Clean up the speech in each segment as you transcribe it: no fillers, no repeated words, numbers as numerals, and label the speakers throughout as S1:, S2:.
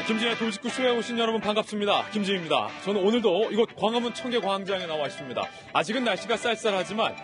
S1: 김진의 돌직구쇼에 오신 여러분 반갑습니다. 김진입니다. 저는 오늘도 이곳 광화문 청계광장에 나와 있습니다. 아직은 날씨가 쌀쌀하지만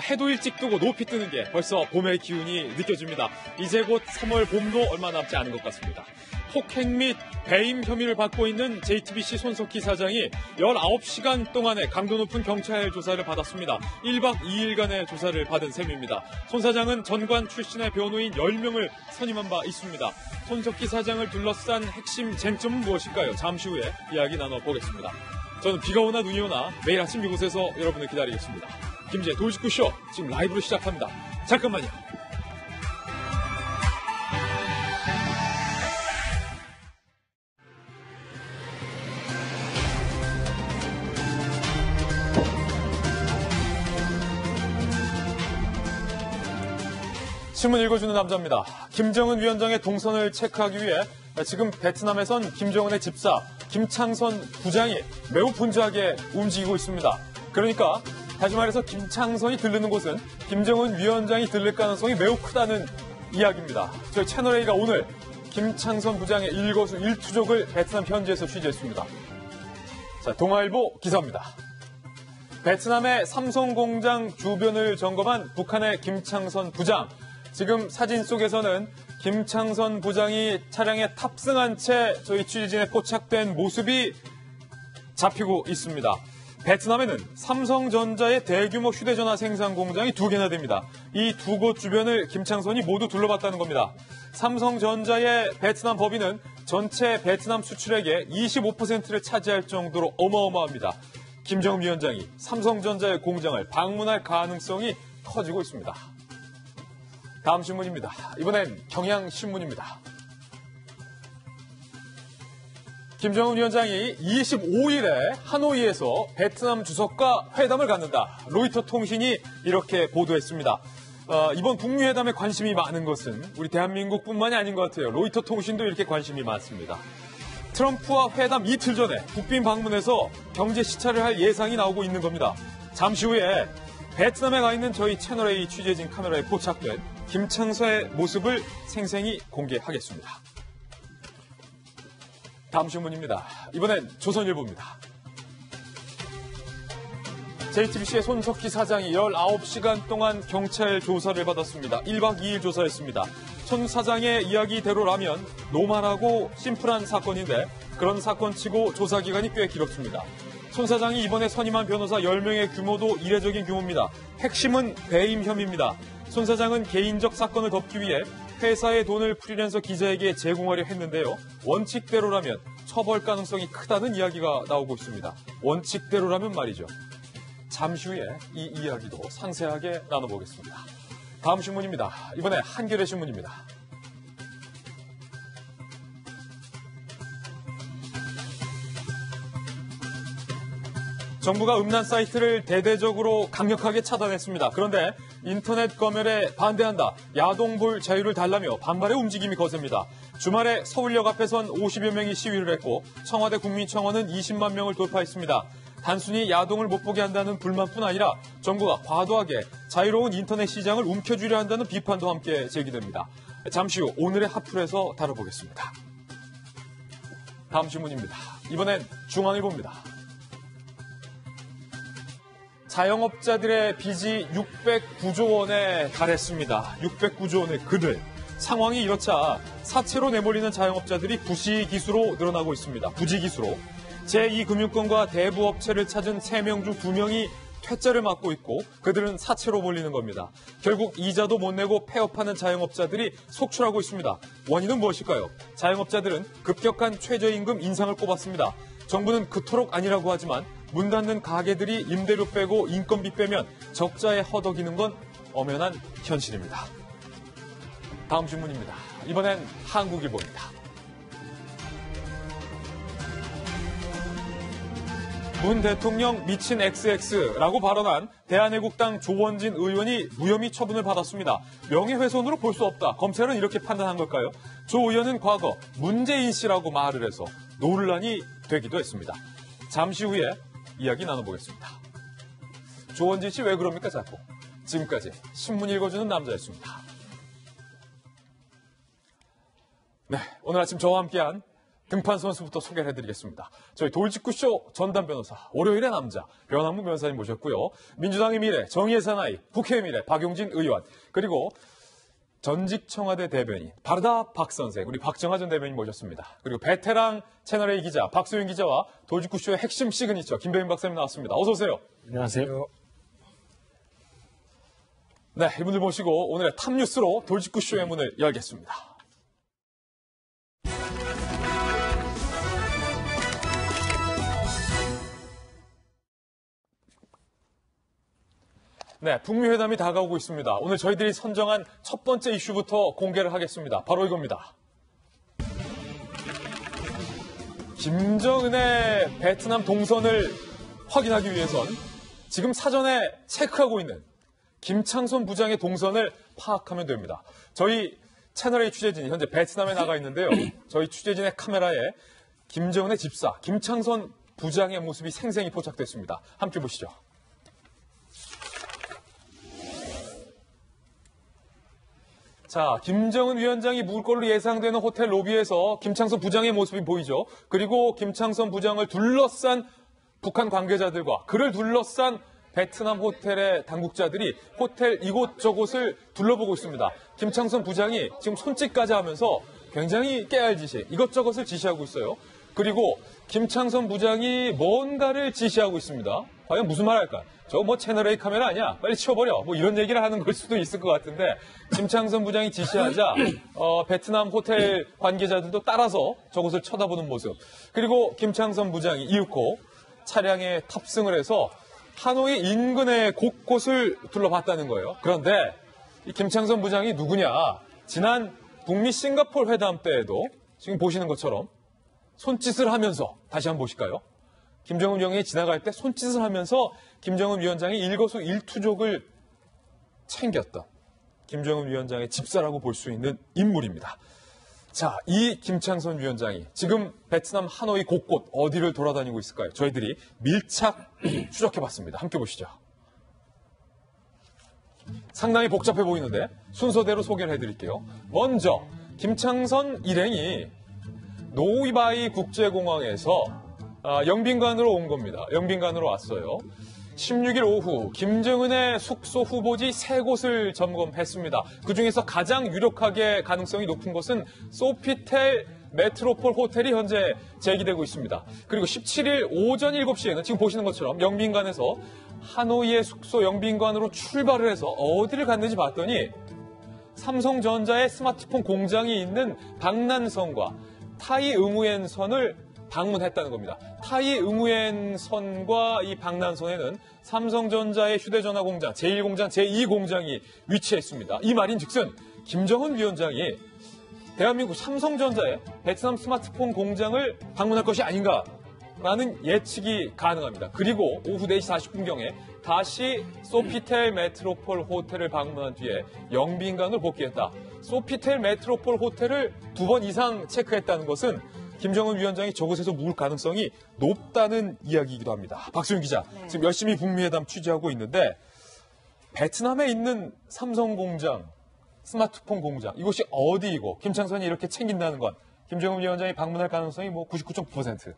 S1: 해도 일찍 뜨고 높이 뜨는 게 벌써 봄의 기운이 느껴집니다. 이제 곧 3월 봄도 얼마 남지 않은 것 같습니다. 폭행 및 배임 혐의를 받고 있는 JTBC 손석희 사장이 19시간 동안의 강도 높은 경찰 조사를 받았습니다. 1박 2일간의 조사를 받은 셈입니다. 손 사장은 전관 출신의 변호인 10명을 선임한 바 있습니다. 손석희 사장을 둘러싼 핵심 쟁점은 무엇일까요? 잠시 후에 이야기 나눠보겠습니다. 저는 비가 오나 눈이 오나 매일 아침 이곳에서 여러분을 기다리겠습니다. 김지의 돌직구쇼 지금 라이브로 시작합니다. 잠깐만요. 신문 읽어주는 남자입니다. 김정은 위원장의 동선을 체크하기 위해 지금 베트남에선 김정은의 집사 김창선 부장이 매우 분주하게 움직이고 있습니다. 그러니까 다시 말해서 김창선이 들르는 곳은 김정은 위원장이 들릴 가능성이 매우 크다는 이야기입니다. 저희 채널A가 오늘 김창선 부장의 일거수일투족을 베트남 현지에서 취재했습니다. 자, 동아일보 기사입니다. 베트남의 삼성 공장 주변을 점검한 북한의 김창선 부장. 지금 사진 속에서는 김창선 부장이 차량에 탑승한 채 저희 취재진에 포착된 모습이 잡히고 있습니다. 베트남에는 삼성전자의 대규모 휴대전화 생산 공장이 2개나 됩니다. 이 두 곳 주변을 김창선이 모두 둘러봤다는 겁니다. 삼성전자의 베트남 법인은 전체 베트남 수출액의 25%를 차지할 정도로 어마어마합니다. 김정은 위원장이 삼성전자의 공장을 방문할 가능성이 커지고 있습니다. 다음 신문입니다. 이번엔 경향신문입니다. 김정은 위원장이 25일에 하노이에서 베트남 주석과 회담을 갖는다. 로이터 통신이 이렇게 보도했습니다. 이번 북미회담에 관심이 많은 것은 우리 대한민국뿐만이 아닌 것 같아요. 로이터 통신도 이렇게 관심이 많습니다. 트럼프와 회담 이틀 전에 국빈 방문해서 경제 시찰을 할 예상이 나오고 있는 겁니다. 잠시 후에 베트남에 가 있는 저희 채널A 취재진 카메라에 포착된 김창선의 모습을 생생히 공개하겠습니다. 다음 신문입니다. 이번엔 조선일보입니다. JTBC의 손석희 사장이 19시간 동안 경찰 조사를 받았습니다. 1박 2일 조사했습니다. 손 사장의 이야기대로라면 노멀하고 심플한 사건인데 그런 사건치고 조사 기간이 꽤 길었습니다. 손 사장이 이번에 선임한 변호사 10명의 규모도 이례적인 규모입니다. 핵심은 배임 혐의입니다. 손 사장은 개인적 사건을 덮기 위해 회사의 돈을 프리랜서 기자에게 제공하려 했는데요. 원칙대로라면 처벌 가능성이 크다는 이야기가 나오고 있습니다. 원칙대로라면 말이죠. 잠시 후에 이 이야기도 상세하게 나눠보겠습니다. 다음 신문입니다. 이번에 한겨레 신문입니다. 정부가 음란 사이트를 대대적으로 강력하게 차단했습니다. 그런데 인터넷 검열에 반대한다. 야동볼 자유를 달라며 반발의 움직임이 거셉니다. 주말에 서울역 앞에선 50여 명이 시위를 했고 청와대 국민청원은 20만 명을 돌파했습니다. 단순히 야동을 못 보게 한다는 불만뿐 아니라 정부가 과도하게 자유로운 인터넷 시장을 움켜쥐려 한다는 비판도 함께 제기됩니다. 잠시 후 오늘의 핫플에서 다뤄보겠습니다. 다음 신문입니다. 이번엔 중앙일보입니다. 자영업자들의 빚이 609조 원에 달했습니다. 609조 원의 그늘. 상황이 이렇자 사채로 내몰리는 자영업자들이 부시기수로 늘어나고 있습니다. 부지기수로. 제2금융권과 대부업체를 찾은 3명 중 2명이 퇴짜를 맞고 있고 그들은 사채로 몰리는 겁니다. 결국 이자도 못 내고 폐업하는 자영업자들이 속출하고 있습니다. 원인은 무엇일까요? 자영업자들은 급격한 최저임금 인상을 꼽았습니다. 정부는 그토록 아니라고 하지만 문 닫는 가게들이 임대료 빼고 인건비 빼면 적자에 허덕이는 건 엄연한 현실입니다. 다음 신문입니다. 이번엔 한국일보입니다. 문 대통령 미친 XX라고 발언한 대한애국당 조원진 의원이 무혐의 처분을 받았습니다. 명예훼손으로 볼 수 없다. 검찰은 이렇게 판단한 걸까요? 조 의원은 과거 문재인 씨라고 말을 해서 논란이 되기도 했습니다. 잠시 후에 이야기 나눠보겠습니다. 조원진 씨 왜 그럽니까 자꾸? 지금까지 신문 읽어주는 남자였습니다. 네, 오늘 아침 저와 함께한 등판 선수부터 소개를 해드리겠습니다. 저희 돌직구쇼 전담 변호사, 월요일의 남자, 변함무 변호사님 모셨고요. 민주당의 미래, 정의의 사나이, 국회의 미래, 박용진 의원, 그리고 전직 청와대 대변인, 바르다 박 선생, 우리 박정하 전 대변인 모셨습니다. 그리고 베테랑 채널A 기자, 박소윤 기자와 돌직구쇼의 핵심 시그니처, 김병민 박사님 나왔습니다. 어서 오세요.
S2: 안녕하세요.
S1: 네, 이분들 모시고 오늘의 탑뉴스로 돌직구쇼의 문을 열겠습니다. 네, 북미 회담이 다가오고 있습니다. 오늘 저희들이 선정한 첫 번째 이슈부터 공개를 하겠습니다. 바로 이겁니다. 김정은의 베트남 동선을 확인하기 위해선 지금 사전에 체크하고 있는 김창선 부장의 동선을 파악하면 됩니다. 저희 채널A 취재진이 현재 베트남에 나가 있는데요. 저희 취재진의 카메라에 김정은의 집사 김창선 부장의 모습이 생생히 포착됐습니다. 함께 보시죠. 자, 김정은 위원장이 묵을 걸로 예상되는 호텔 로비에서 김창선 부장의 모습이 보이죠. 그리고 김창선 부장을 둘러싼 북한 관계자들과 그를 둘러싼 베트남 호텔의 당국자들이 호텔 이곳저곳을 둘러보고 있습니다. 김창선 부장이 지금 손짓까지 하면서 굉장히 깨알짓이 이것저것을 지시하고 있어요. 그리고 김창선 부장이 뭔가를 지시하고 있습니다. 과연 무슨 말 할까? 저거 뭐 채널A 카메라 아니야? 빨리 치워버려. 뭐 이런 얘기를 하는 걸 수도 있을 것 같은데 김창선 부장이 지시하자 베트남 호텔 관계자들도 따라서 저곳을 쳐다보는 모습. 그리고 김창선 부장이 이윽고 차량에 탑승을 해서 하노이 인근의 곳곳을 둘러봤다는 거예요. 그런데 이 김창선 부장이 누구냐? 지난 북미 싱가포르 회담 때에도 지금 보시는 것처럼 손짓을 하면서 다시 한번 보실까요? 김정은 위원장이 지나갈 때 손짓을 하면서 김정은 위원장이 일거수일투족을 챙겼던 김정은 위원장의 집사라고 볼 수 있는 인물입니다. 자, 이 김창선 위원장이 지금 베트남 하노이 곳곳 어디를 돌아다니고 있을까요? 저희들이 밀착 추적해봤습니다. 함께 보시죠. 상당히 복잡해 보이는데 순서대로 소개를 해드릴게요. 먼저 김창선 일행이 노이바이 국제공항에서 영빈관으로 온 겁니다. 영빈관으로 왔어요. 16일 오후 김정은의 숙소 후보지 3곳을 점검했습니다. 그중에서 가장 유력하게 가능성이 높은 곳은 소피텔 메트로폴 호텔이 현재 제기되고 있습니다. 그리고 17일 오전 7시에는 지금 보시는 것처럼 영빈관에서 하노이의 숙소 영빈관으로 출발을 해서 어디를 갔는지 봤더니 삼성전자의 스마트폰 공장이 있는 박난성과 타이 응우엔 선을 방문했다는 겁니다. 타이 응우엔 선과 이 박난선에는 삼성전자의 휴대전화 공장, 제1공장, 제2공장이 위치해 있습니다. 이 말인즉슨 김정은 위원장이 대한민국 삼성전자의 베트남 스마트폰 공장을 방문할 것이 아닌가라는 예측이 가능합니다. 그리고 오후 4시 40분경에 다시 소피텔 메트로폴 호텔을 방문한 뒤에 영빈관을 복귀했다. 소피텔 메트로폴 호텔을 2번 이상 체크했다는 것은 김정은 위원장이 저곳에서 묵을 가능성이 높다는 이야기이기도 합니다. 박소윤 기자, 네. 지금 열심히 북미 회담 취재하고 있는데 베트남에 있는 삼성공장, 스마트폰 공장, 이곳이 어디이고 김창선이 이렇게 챙긴다는 건 김정은 위원장이 방문할 가능성이 99.9%.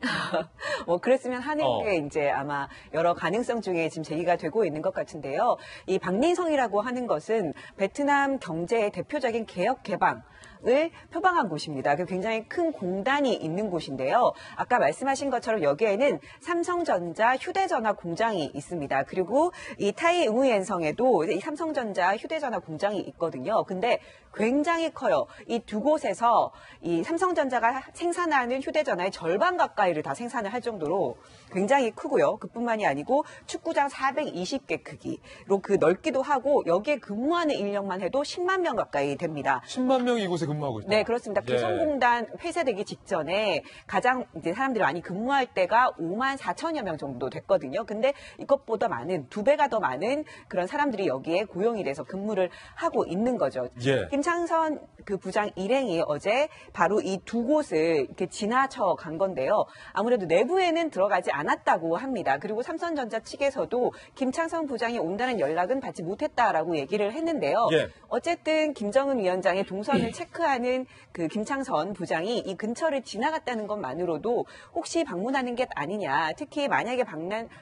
S3: 그랬으면 하는 게 이제 아마 여러 가능성 중에 지금 제기가 되고 있는 것 같은데요. 이 박린성이라고 하는 것은 베트남 경제의 대표적인 개혁 개방 을 표방한 곳입니다. 굉장히 큰 공단이 있는 곳인데요. 아까 말씀하신 것처럼 여기에는 삼성전자 휴대전화 공장이 있습니다. 그리고 이 타이 응우엔성에도 이 삼성전자 휴대전화 공장이 있거든요. 근데 굉장히 커요. 이 두 곳에서 이 삼성전자가 생산하는 휴대전화의 절반 가까이를 다 생산을 할 정도로 굉장히 크고요. 그뿐만이 아니고 축구장 420개 크기로 넓기도 하고 여기에 근무하는 인력만 해도 10만 명 가까이 됩니다.
S1: 10만 명이 이곳에 근무하고 있다.
S3: 네, 그렇습니다. 개성공단 폐쇄되기 직전에 가장 이제 사람들이 많이 근무할 때가 5만 4천여 명 정도 됐거든요. 근데 이것보다 많은 2배가 더 많은 그런 사람들이 여기에 고용이 돼서 근무를 하고 있는 거죠.
S1: 예.
S3: 김창선 그 부장 일행이 어제 바로 이 두 곳을 이렇게 지나쳐 간 건데요. 아무래도 내부에는 들어가지 않았다고 합니다. 그리고 삼성전자 측에서도 김창선 부장이 온다는 연락은 받지 못했다라고 얘기를 했는데요.
S1: 예.
S3: 어쨌든 김정은 위원장의 동선을 체크하는 그 김창선 부장이 이 근처를 지나갔다는 것만으로도 혹시 방문하는 게 아니냐. 특히 만약에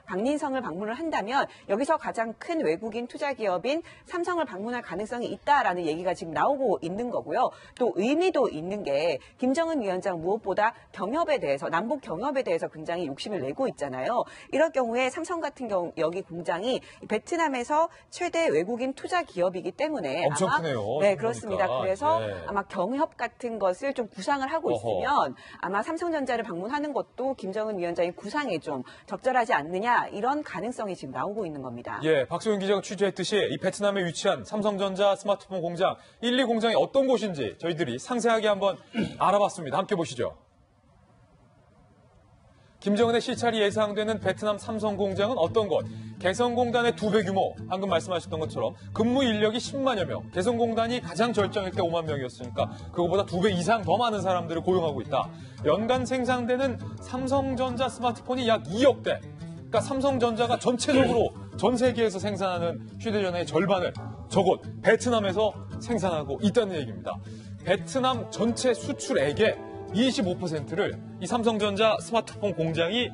S3: 박린성을 방문을 한다면 여기서 가장 큰 외국인 투자 기업인 삼성을 방문할 가능성이 있다라는 얘기가 지금 나오고 있는 거고요. 또 의미도 있는 게 김정은 위원장 무엇보다 경협에 대해서 남북 경협에 대해서 굉장히 욕심을 내고 있잖아요. 이럴 경우에 삼성 같은 경우 여기 공장이 베트남에서 최대 외국인 투자 기업이기 때문에
S1: 엄청
S3: 아마
S1: 크네요.
S3: 네, 그렇습니다.
S1: 그러니까.
S3: 그래서
S1: 예.
S3: 아마 경협 같은 것을 좀 구상을 하고 있으면 아마 삼성전자를 방문하는 것도 김정은 위원장의 구상에 좀 적절하지 않느냐 이런 가능성이 지금 나오고 있는 겁니다.
S1: 예, 박소영 기자가 취재했듯이 이 베트남에 위치한 삼성전자 스마트폰 공장 1, 2 공장이 어떤 곳인지 저희들이 상세하게 한번 알아봤습니다. 함께 보시죠. 김정은의 시찰이 예상되는 베트남 삼성 공장은 어떤 곳? 개성공단의 2배 규모, 방금 말씀하셨던 것처럼 근무 인력이 10만여 명, 개성공단이 가장 절정일 때 5만 명이었으니까 그거보다 2배 이상 더 많은 사람들을 고용하고 있다. 연간 생산되는 삼성전자 스마트폰이 약 2억 대. 그러니까 삼성전자가 전체적으로 전 세계에서 생산하는 휴대전화의 절반을 저곳 베트남에서 생산하고 있다는 얘기입니다. 베트남 전체 수출액의 25%를 이 삼성전자 스마트폰 공장이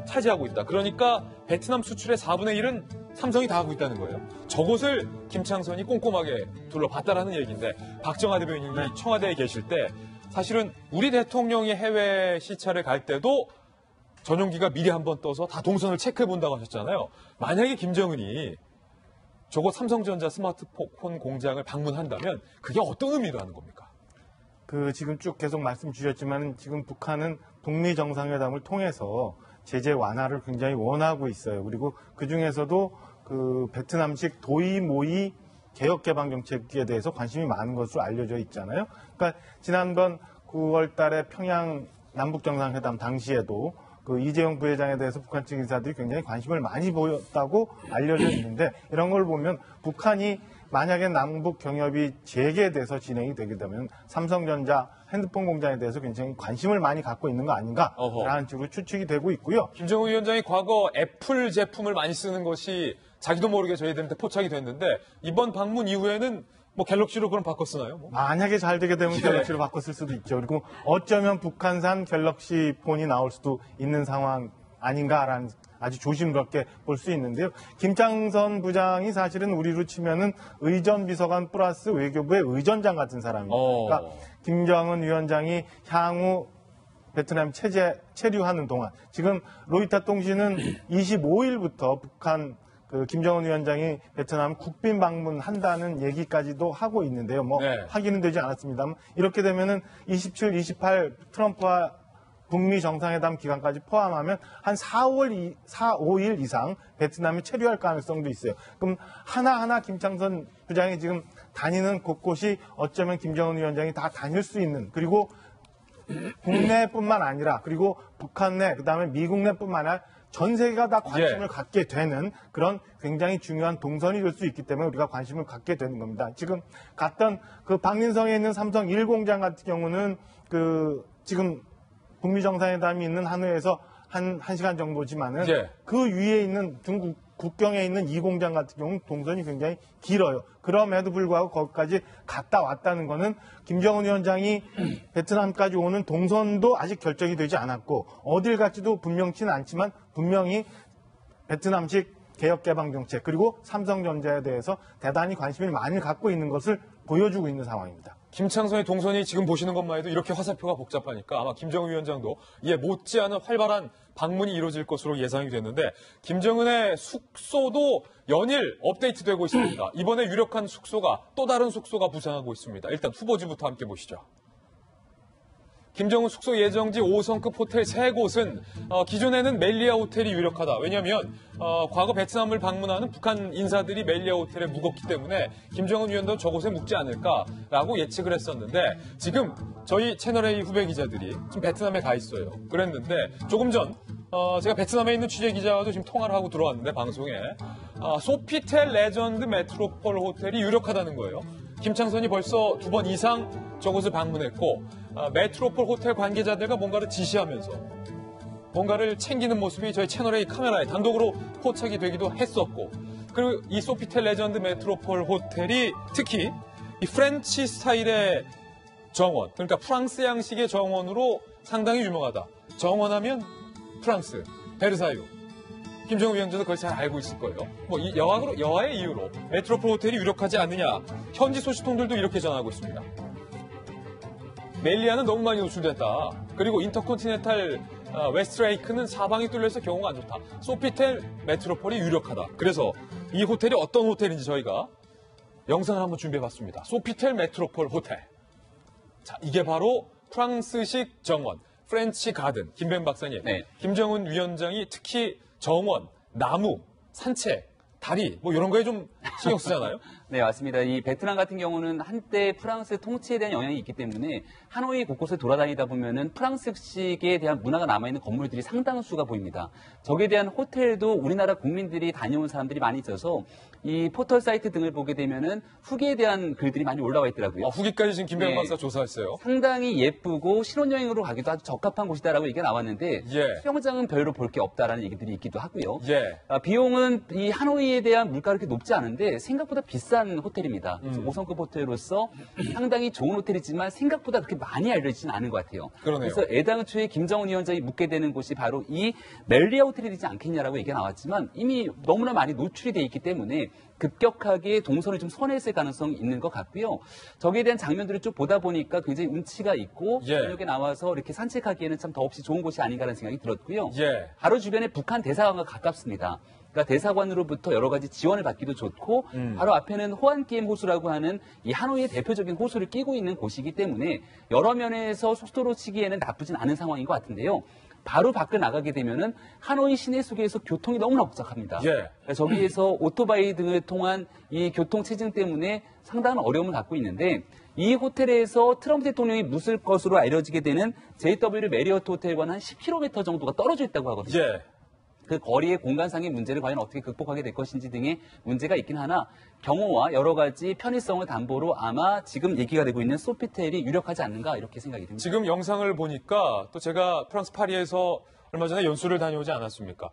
S1: 차지하고 있다. 그러니까 베트남 수출의 4분의 1은 삼성이 다 하고 있다는 거예요. 저곳을 김창선이 꼼꼼하게 둘러봤다라는 얘기인데 박정하 대변인이 청와대에 계실 때 사실은 우리 대통령이 해외 시찰을 갈 때도 전용기가 미리 한번 떠서 다 동선을 체크해본다고 하셨잖아요. 만약에 김정은이 저곳 삼성전자 스마트폰 공장을 방문한다면 그게 어떤 의미로 하는 겁니까?
S2: 지금 쭉 계속 말씀 주셨지만 지금 북한은 북미 정상회담을 통해서 제재 완화를 굉장히 원하고 있어요. 그리고 그 중에서도 베트남식 도이 모이 개혁 개방 정책에 대해서 관심이 많은 것으로 알려져 있잖아요. 그러니까 지난번 9월 달에 평양 남북 정상회담 당시에도 이재용 부회장에 대해서 북한 측 인사들이 굉장히 관심을 많이 보였다고 알려져 있는데 이런 걸 보면 북한이 만약에 남북 경협이 재개돼서 진행이 되게 되면 삼성전자 핸드폰 공장에 대해서 굉장히 관심을 많이 갖고 있는 거 아닌가라는 식으로 추측이 되고 있고요.
S1: 김정은 위원장이 과거 애플 제품을 많이 쓰는 것이 자기도 모르게 저희들한테 포착이 됐는데 이번 방문 이후에는 뭐 갤럭시로 그럼 바꿔 쓰나요? 뭐?
S2: 만약에 잘 되게 되면 갤럭시로 바꿨을 수도 있죠. 그리고 어쩌면 북한산 갤럭시 폰이 나올 수도 있는 상황 아닌가라는 아주 조심스럽게 볼 수 있는데요. 김창선 부장이 사실은 우리로 치면은 의전비서관 플러스 외교부의 의전장 같은 사람입니다. 그러니까 김정은 위원장이 향후 베트남 체류하는 동안 지금 로이터 통신은 25일부터 북한 김정은 위원장이 베트남 국빈 방문한다는 얘기까지도 하고 있는데요. 확인은 되지 않았습니다만 이렇게 되면은 27, 28 트럼프와 북미 정상회담 기간까지 포함하면 한 5일 이상 베트남에 체류할 가능성도 있어요. 그럼 하나하나 김창선 부장이 지금 다니는 곳곳이 어쩌면 김정은 위원장이 다 다닐 수 있는 그리고 국내뿐만 아니라 그리고 북한 내 그다음에 미국 내뿐만 아니라 전 세계가 다 관심을 갖게 되는 그런 굉장히 중요한 동선이 될 수 있기 때문에 우리가 관심을 갖게 되는 겁니다. 지금 갔던 박린성에 있는 삼성 1공장 같은 경우는 지금 북미 정상회담이 있는 하노이에서 한 시간 정도지만은 그 위에 있는 중국 국경에 있는 이 공장 같은 경우는 동선이 굉장히 길어요. 그럼에도 불구하고 거기까지 갔다 왔다는 거는 김정은 위원장이 베트남까지 오는 동선도 아직 결정이 되지 않았고 어딜 갈지도 분명치는 않지만 분명히 베트남식 개혁개방 정책 그리고 삼성전자에 대해서 대단히 관심을 많이 갖고 있는 것을 보여주고 있는 상황입니다.
S1: 김창선의 동선이 지금 보시는 것만 해도 이렇게 화살표가 복잡하니까 아마 김정은 위원장도 이에 못지않은 활발한 방문이 이루어질 것으로 예상이 됐는데 김정은의 숙소도 연일 업데이트되고 있습니다. 이번에 유력한 숙소가 또 다른 숙소가 부상하고 있습니다. 일단 후보지부터 함께 보시죠. 김정은 숙소 예정지 5성급 호텔 3곳은 기존에는 멜리아 호텔이 유력하다. 왜냐하면 과거 베트남을 방문하는 북한 인사들이 멜리아 호텔에 묵었기 때문에 김정은 위원도 저곳에 묵지 않을까라고 예측을 했었는데 지금 저희 채널A 후배 기자들이 지금 베트남에 가 있어요. 그랬는데 조금 전 제가 베트남에 있는 취재 기자와도 지금 통화를 하고 들어왔는데 방송에 소피텔 레전드 메트로폴 호텔이 유력하다는 거예요. 김창선이 벌써 2번 이상 저곳을 방문했고 메트로폴 호텔 관계자들과 뭔가를 지시하면서 뭔가를 챙기는 모습이 저희 채널의 카메라에 단독으로 포착이 되기도 했었고 그리고 이 소피텔 레전드 메트로폴 호텔이 특히 이 프렌치 스타일의 정원, 그러니까 프랑스 양식의 정원으로 상당히 유명하다. 정원하면 프랑스, 베르사유. 김정은 위원장도 그걸 잘 알고 있을 거예요. 뭐 이 여하의 이유로 메트로폴 호텔이 유력하지 않느냐. 현지 소식통들도 이렇게 전하고 있습니다. 멜리아는 너무 많이 노출됐다. 그리고 인터컨티넨탈 웨스트레이크는 사방이 뚫려서 경우가 안 좋다. 소피텔 메트로폴이 유력하다. 그래서 이 호텔이 어떤 호텔인지 저희가 영상을 한번 준비해봤습니다. 소피텔 메트로폴 호텔. 자, 이게 바로 프랑스식 정원, 프렌치 가든. 김弁박사님,
S4: 네.
S1: 김정은 위원장이 특히 정원, 나무, 산책, 다리 뭐 이런 거에 좀 신경 쓰잖아요.
S4: 네, 맞습니다. 이 베트남 같은 경우는 한때 프랑스 통치에 대한 영향이 있기 때문에 하노이 곳곳을 돌아다니다 보면은 프랑스식에 대한 문화가 남아있는 건물들이 상당수가 보입니다. 저기에 대한 호텔도 우리나라 국민들이 다녀온 사람들이 많이 있어서 이 포털 사이트 등을 보게 되면은 후기에 대한 글들이 많이 올라와 있더라고요.
S1: 후기까지 지금 김弁
S4: 네.
S1: 박사 조사했어요.
S4: 상당히 예쁘고 신혼여행으로 가기도 아주 적합한 곳이다라고 얘기가 나왔는데
S1: 예.
S4: 수영장은 별로 볼 게 없다라는 얘기들이 있기도 하고요.
S1: 예.
S4: 비용은 이 하노이에 대한 물가가 그렇게 높지 않은데 생각보다 비싼 호텔입니다. 5성급 호텔로서 상당히 좋은 호텔이지만 생각보다 그렇게 많이 알려지진 않은 것 같아요.
S1: 그러네요.
S4: 그래서 애당초에 김정은 위원장이 묵게 되는 곳이 바로 이 멜리아 호텔이 되지 않겠냐라고 얘기가 나왔지만 이미 너무나 많이 노출이 돼 있기 때문에 급격하게 동선을 좀 선회했을 가능성이 있는 것 같고요. 저기에 대한 장면들을 쭉 보다 보니까 굉장히 운치가 있고
S1: 예.
S4: 저녁에 나와서 이렇게 산책하기에는 참 더없이 좋은 곳이 아닌가라는 생각이 들었고요.
S1: 예.
S4: 바로 주변에 북한 대사관과 가깝습니다. 그러니까 대사관으로부터 여러 가지 지원을 받기도 좋고 바로 앞에는 호안기엠 호수라고 하는 이 하노이의 대표적인 호수를 끼고 있는 곳이기 때문에 여러 면에서 속도로 치기에는 나쁘진 않은 상황인 것 같은데요. 바로 밖을 나가게 되면은 하노이 시내 속에서 교통이 너무나 복잡합니다.
S1: 예.
S4: 그러니까 저기에서 오토바이 등을 통한 이 교통 체증 때문에 상당한 어려움을 갖고 있는데 이 호텔에서 트럼프 대통령이 묵을 것으로 알려지게 되는 JW 메리어트 호텔과는 한 10km 정도가 떨어져 있다고 하거든요.
S1: 예.
S4: 그 거리의 공간상의 문제를 과연 어떻게 극복하게 될 것인지 등의 문제가 있긴 하나 경호와 여러 가지 편의성을 담보로 아마 지금 얘기가 되고 있는 소피텔이 유력하지 않는가 이렇게 생각이 듭니다.
S1: 지금 영상을 보니까 또 제가 프랑스 파리에서 얼마 전에 연수를 다녀오지 않았습니까?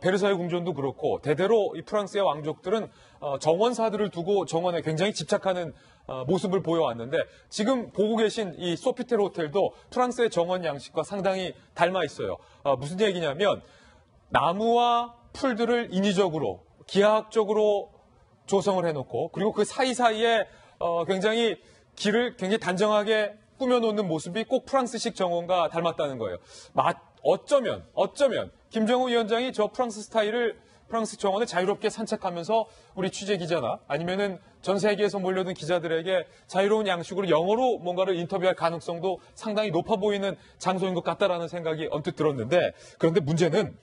S1: 베르사유 궁전도 그렇고 대대로 이 프랑스의 왕족들은 정원사들을 두고 정원에 굉장히 집착하는 모습을 보여왔는데 지금 보고 계신 이 소피텔 호텔도 프랑스의 정원 양식과 상당히 닮아 있어요. 무슨 얘기냐면 나무와 풀들을 인위적으로 기하학적으로 조성을 해놓고 그리고 그 사이사이에 굉장히 길을 굉장히 단정하게 꾸며놓는 모습이 꼭 프랑스식 정원과 닮았다는 거예요. 어쩌면 김정은 위원장이 저 프랑스 스타일을 프랑스 정원을 자유롭게 산책하면서 우리 취재 기자나 아니면은 전 세계에서 몰려든 기자들에게 자유로운 양식으로 영어로 뭔가를 인터뷰할 가능성도 상당히 높아 보이는 장소인 것 같다라는 생각이 언뜻 들었는데 그런데 문제는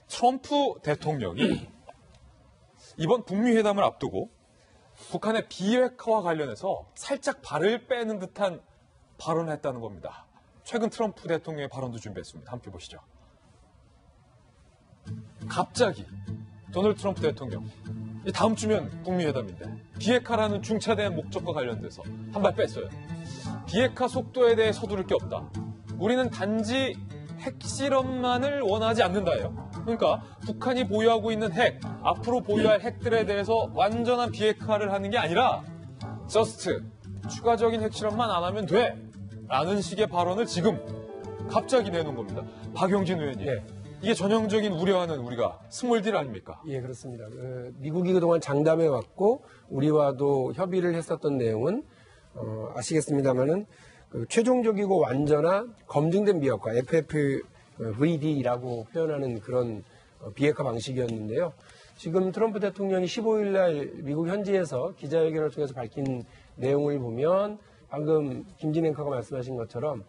S1: 트럼프 대통령이 이번 북미 회담을 앞두고 북한의 비핵화와 관련해서 살짝 발을 빼는 듯한 발언을 했다는 겁니다. 최근 트럼프 대통령의 발언도 준비했습니다. 함께 보시죠. 갑자기 도널드 트럼프 대통령 이 다음 주면 북미 회담인데 비핵화라는 중차대한 목적과 관련돼서 한 발 뺐어요. 비핵화 속도에 대해 서두를 게 없다. 우리는 단지 핵실험만을 원하지 않는다예요. 그러니까 북한이 보유하고 있는 핵, 앞으로 보유할 핵들에 대해서 완전한 비핵화를 하는 게 아니라 저스트 추가적인 핵실험만 안 하면 돼 라는 식의 발언을 지금 갑자기 내놓은 겁니다. 박용진 의원님, 이게 전형적인 우려하는 우리가 스몰딜 아닙니까?
S5: 예, 그렇습니다. 미국이 그동안 장담해 왔고 우리와도 협의를 했었던 내용은 아시겠습니다만은 최종적이고 완전한 검증된 비핵화, FFVD라고 표현하는 그런 비핵화 방식이었는데요. 지금 트럼프 대통령이 15일 날 미국 현지에서 기자회견을 통해서 밝힌 내용을 보면 방금 김진 앵커가 말씀하신 것처럼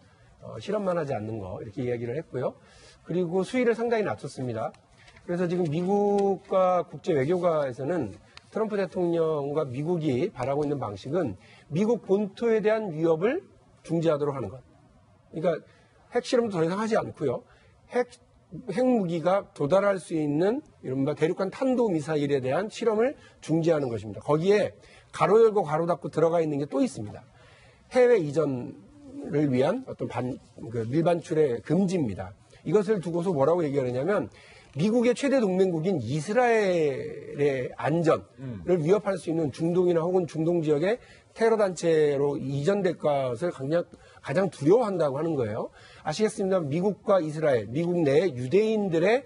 S5: 실험만 하지 않는 거 이렇게 이야기를 했고요. 그리고 수위를 상당히 낮췄습니다. 그래서 지금 미국과 국제 외교가에서는 트럼프 대통령과 미국이 바라고 있는 방식은 미국 본토에 대한 위협을 중지하도록 하는 것. 그러니까 핵실험도 더 이상 하지 않고요. 핵무기가 도달할 수 있는 이른바 대륙간 탄도미사일에 대한 실험을 중지하는 것입니다. 거기에 가로 열고 가로 닫고 들어가 있는 게 또 있습니다. 해외 이전을 위한 어떤 밀반출의 금지입니다. 이것을 두고서 뭐라고 얘기하느냐면 미국의 최대 동맹국인 이스라엘의 안전을 위협할 수 있는 중동이나 혹은 중동 지역의 테러 단체로 이전될 것을 가장 두려워한다고 하는 거예요. 아시겠습니다. 미국과 이스라엘, 미국 내 유대인들의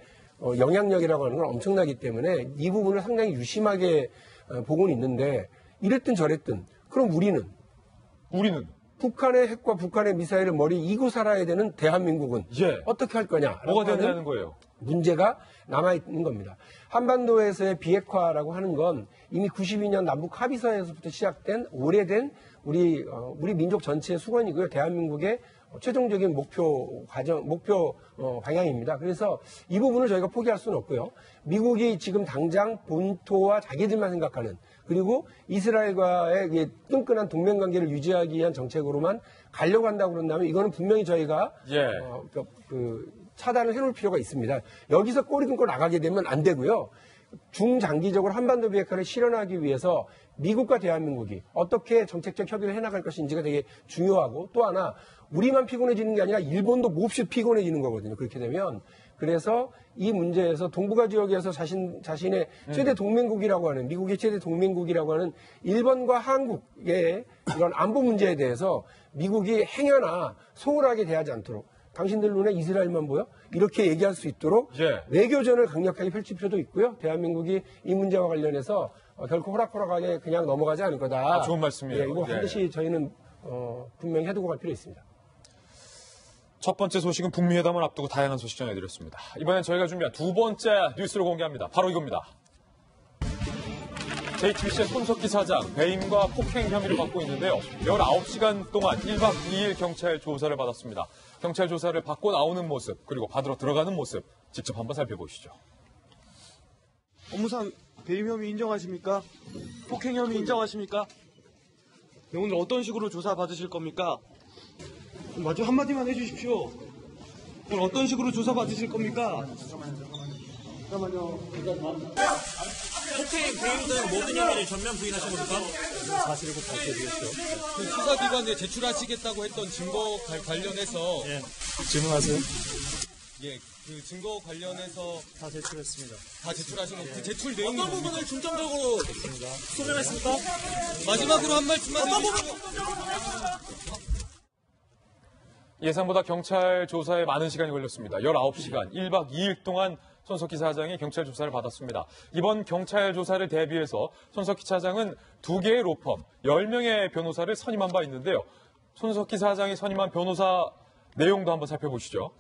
S5: 영향력이라고 하는 건 엄청나기 때문에 이 부분을 상당히 유심하게 보고는 있는데 이랬든 저랬든 그럼 우리는 북한의 핵과 북한의 미사일을 머리 이고 살아야 되는 대한민국은 어떻게 할 거냐?
S1: 뭐가 되냐는 거예요. 문제가
S5: 남아있는 겁니다. 한반도에서의 비핵화라고 하는 건 이미 92년 남북 합의서에서부터 시작된 오래된 우리 민족 전체의 수건이고요. 대한민국의 최종적인 목표 방향입니다. 그래서 이 부분을 저희가 포기할 수는 없고요. 미국이 지금 당장 본토와 자기들만 생각하는 그리고 이스라엘과의 끈끈한 동맹관계를 유지하기 위한 정책으로만 가려고 한다고 그런다면 이거는 분명히 저희가 차단을 해놓을 필요가 있습니다. 여기서 꼬리 끊고 나가게 되면 안 되고요. 중장기적으로 한반도 비핵화를 실현하기 위해서 미국과 대한민국이 어떻게 정책적 협의를 해나갈 것인지가 되게 중요하고 또 하나 우리만 피곤해지는 게 아니라 일본도 몹시 피곤해지는 거거든요. 그렇게 되면 그래서 이 문제에서 동북아 지역에서 자신의 최대 동맹국이라고 하는 미국의 최대 동맹국이라고 하는 일본과 한국의 이런 안보 문제에 대해서 미국이 행여나 소홀하게 대하지 않도록 당신들 눈에 이스라엘만 보여? 이렇게 얘기할 수 있도록 외교전을 강력하게 펼칠 필요도 있고요. 대한민국이 이 문제와 관련해서 결코 호락호락하게 그냥 넘어가지 않을 거다.
S1: 좋은 말씀이에요.
S5: 이거 반드시 저희는 분명히 해두고 갈 필요 있습니다.
S1: 첫 번째 소식은 북미 회담을 앞두고 다양한 소식 전해드렸습니다. 이번엔 저희가 준비한 두 번째 뉴스를 공개합니다. 바로 이겁니다. JTBC의 손석희 사장 배임과 폭행 혐의를 받고 있는데요. 19시간 동안 1박 2일 경찰 조사를 받았습니다. 경찰 조사를 받고 나오는 모습 그리고 받으러 들어가는 모습 직접 한번 살펴보시죠.
S6: 업무상 배임 혐의 인정하십니까? 폭행 혐의 인정하십니까? 네, 오늘 어떤 식으로 조사 받으실 겁니까? 마지막 한마디만 해주십시오. 오늘 어떤 식으로 조사 받으실 겁니까? 잠깐만요.
S7: 폭행 배임 등 모든 혐의를 전면 부인하신 겁니까?
S6: 사실을 꼭 밝혀드렸죠.
S7: 수사기관에 제출하시겠다고 했던 증거 관련해서
S6: 질문하세요.
S7: 예, 그 증거 관련해서
S6: 다 제출했습니다.
S7: 다 제출하신 거, 그 제출 내용이 어떤 부분을 중점적으로 소명했습니까? 마지막으로 한 말씀만 해주시죠.
S1: 예상보다 경찰 조사에 많은 시간이 걸렸습니다. 19시간, 1박 2일 동안 손석희 사장이 경찰 조사를 받았습니다. 이번 경찰 조사를 대비해서 손석희 차장은 2개의 로펌, 10명의 변호사를 선임한 바 있는데요. 손석희 사장이 선임한 변호사 내용도 한번 살펴보시죠.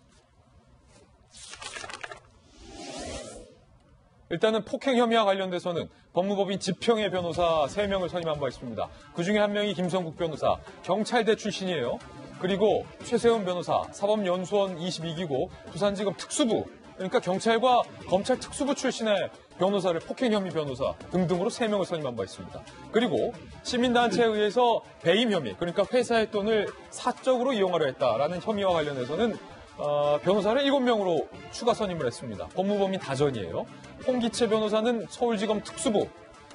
S1: 일단은 폭행 혐의와 관련돼서는 법무법인 지평의 변호사 3명을 선임한 바 있습니다. 그중에 한 명이 김성국 변호사, 경찰대 출신이에요. 그리고 최세훈 변호사, 사법연수원 22기고 부산지검 특수부, 그러니까 경찰과 검찰 특수부 출신의 변호사를 폭행 혐의 변호사 등등으로 3명을 선임한 바 있습니다. 그리고 시민단체에 의해서 배임 혐의, 그러니까 회사의 돈을 사적으로 이용하려 했다라는 혐의와 관련해서는 변호사를 7명으로 추가 선임을 했습니다. 법무법인 다전이에요. 홍기채 변호사는 서울지검 특수부,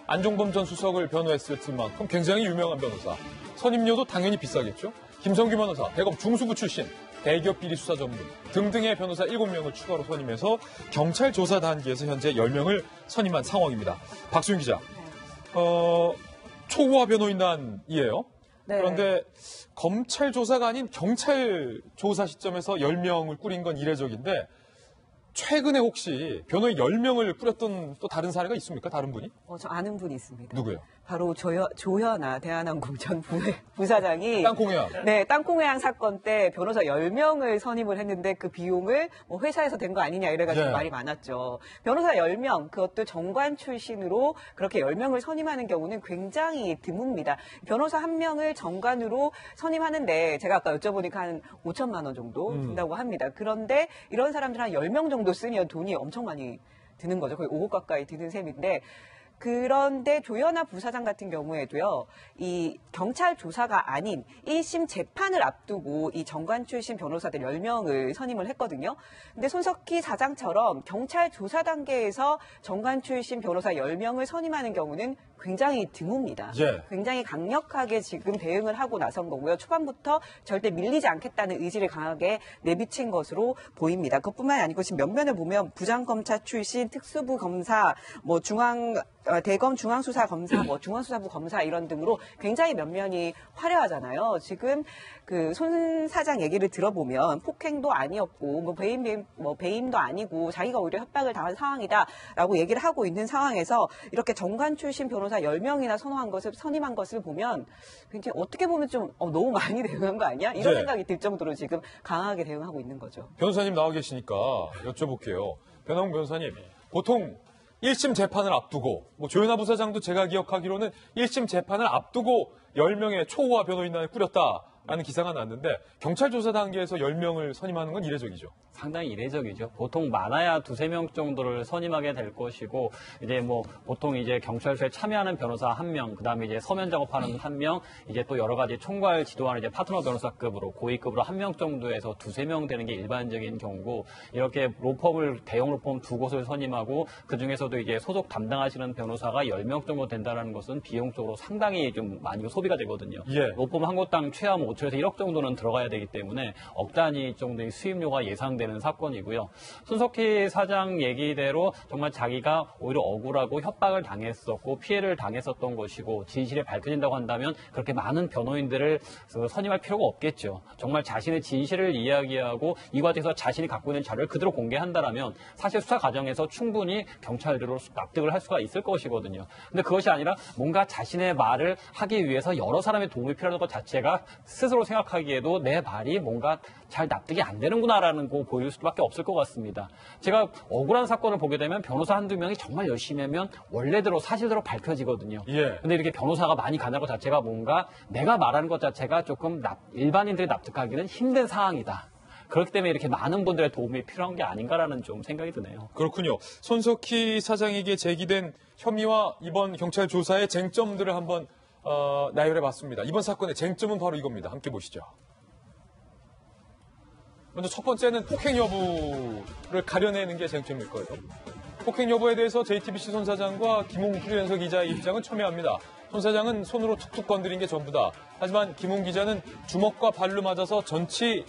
S1: 안종범 전 수석을 변호했을 만큼 굉장히 유명한 변호사. 선임료도 당연히 비싸겠죠. 김성규 변호사, 대검 중수부 출신, 대기업 비리 수사 전문 등등의 변호사 7명을 추가로 선임해서 경찰 조사 단계에서 현재 10명을 선임한 상황입니다. 박수윤 기자, 초호화 변호인단이에요.
S3: 네.
S1: 그런데 검찰 조사가 아닌 경찰 조사 시점에서 10명을 꾸린 건 이례적인데 최근에 혹시 변호인 10명을 꾸렸던 또 다른 사례가 있습니까? 다른 분이?
S3: 저 아는 분이 있습니다.
S1: 누구요?
S3: 바로 조현아 대한항공 전 부사장이
S1: 땅콩회항.
S3: 네, 땅콩회항 사건 때 변호사 10명을 선임을 했는데 그 비용을 뭐 회사에서 된 거 아니냐 이래가지고
S1: 네.
S3: 말이 많았죠. 변호사 10명, 그것도 정관 출신으로 그렇게 10명을 선임하는 경우는 굉장히 드뭅니다. 변호사 1명을 정관으로 선임하는데 제가 아까 여쭤보니까 한 5천만 원 정도 든다고 합니다. 그런데 이런 사람들 한 10명 정도 쓰면 돈이 엄청 많이 드는 거죠. 거의 5억 가까이 드는 셈인데 그런데 조현아 부사장 같은 경우에도요, 이 경찰 조사가 아닌 1심 재판을 앞두고 이 정관 출신 변호사들 10명을 선임을 했거든요. 근데 손석희 사장처럼 경찰 조사 단계에서 정관 출신 변호사 10명을 선임하는 경우는 굉장히 드뭅니다.
S1: 예.
S3: 굉장히 강력하게 지금 대응을 하고 나선 거고요. 초반부터 절대 밀리지 않겠다는 의지를 강하게 내비친 것으로 보입니다. 그것뿐만이 아니고 지금 면면을 보면 부장검사 출신 특수부 검사, 뭐 대검 중앙수사검사, 뭐 중앙수사부 검사 이런 등으로 굉장히 면면이 화려하잖아요. 지금 그 손 사장 얘기를 들어보면 폭행도 아니었고 뭐 배임도 아니고 자기가 오히려 협박을 당한 상황이다라고 얘기를 하고 있는 상황에서 이렇게 정관 출신 변호사 10명이나 선임한 것을 보면 굉장히 어떻게 보면 좀 너무 많이 대응한 거 아니야? 이런
S1: 네.
S3: 생각이 들 정도로 지금 강하게 대응하고 있는 거죠.
S1: 변호사님 나와 계시니까 여쭤볼게요. 변호사 변호사님, 보통 1심 재판을 앞두고, 뭐 조현아 부사장도 제가 기억하기로는 1심 재판을 앞두고 10명의 초호화 변호인단을 꾸렸다라는 기사가 났는데 경찰 조사 단계에서 10명을 선임하는 건 이례적이죠.
S8: 상당히 이례적이죠. 보통 많아야 2-3명 정도를 선임하게 될 것이고, 이제 뭐 보통 이제 경찰서에 참여하는 변호사 1명, 그다음에 이제 서면 작업하는 1명, 이제 또 여러 가지 총괄 지도하는 이제 파트너 변호사급으로 고위급으로 1명 정도에서 2-3명 되는 게 일반적인 경우고, 이렇게 로펌을 대형 로펌 2곳을 선임하고 그 중에서도 이제 소속 담당하시는 변호사가 10명 정도 된다는 것은 비용적으로 상당히 좀 많이 소비가 되거든요.
S1: 예.
S8: 로펌 한 곳당 최하면 5천에서 1억 정도는 들어가야 되기 때문에 억 단위 정도의 수입료가 예상되는 사건이고요. 손석희 사장 얘기대로 정말 자기가 오히려 억울하고 협박을 당했었고 피해를 당했었던 것이고 진실이 밝혀진다고 한다면 그렇게 많은 변호인들을 선임할 필요가 없겠죠. 정말 자신의 진실을 이야기하고 이 과정에서 자신이 갖고 있는 자료를 그대로 공개한다라면 사실 수사 과정에서 충분히 경찰들로 납득을 할 수가 있을 것이거든요. 근데 그것이 아니라 뭔가 자신의 말을 하기 위해서 여러 사람의 도움이 필요한 것 자체가 스스로 생각하기에도 내 말이 뭔가 잘 납득이 안 되는구나라는 거 보일 수밖에 없을 것 같습니다. 제가 억울한 사건을 보게 되면 변호사 한두 명이 정말 열심히 하면 원래대로 사실대로 밝혀지거든요.
S1: 예.
S8: 근데 이렇게 변호사가 많이 가는 것 자체가 뭔가 내가 말하는 것 자체가 조금 일반인들이 납득하기는 힘든 상황이다. 그렇기 때문에 이렇게 많은 분들의 도움이 필요한 게 아닌가라는 좀 생각이 드네요.
S1: 그렇군요. 손석희 사장에게 제기된 혐의와 이번 경찰 조사의 쟁점들을 한번 나열해 봤습니다. 이번 사건의 쟁점은 바로 이겁니다. 함께 보시죠. 먼저 첫 번째는 폭행 여부를 가려내는 게 쟁점일 거예요. 폭행 여부에 대해서 JTBC 손 사장과 김홍 프리랜서 기자의 입장은 첨예합니다. 손 사장은 손으로 툭툭 건드린 게 전부다. 하지만 김홍 기자는 주먹과 발로 맞아서 전치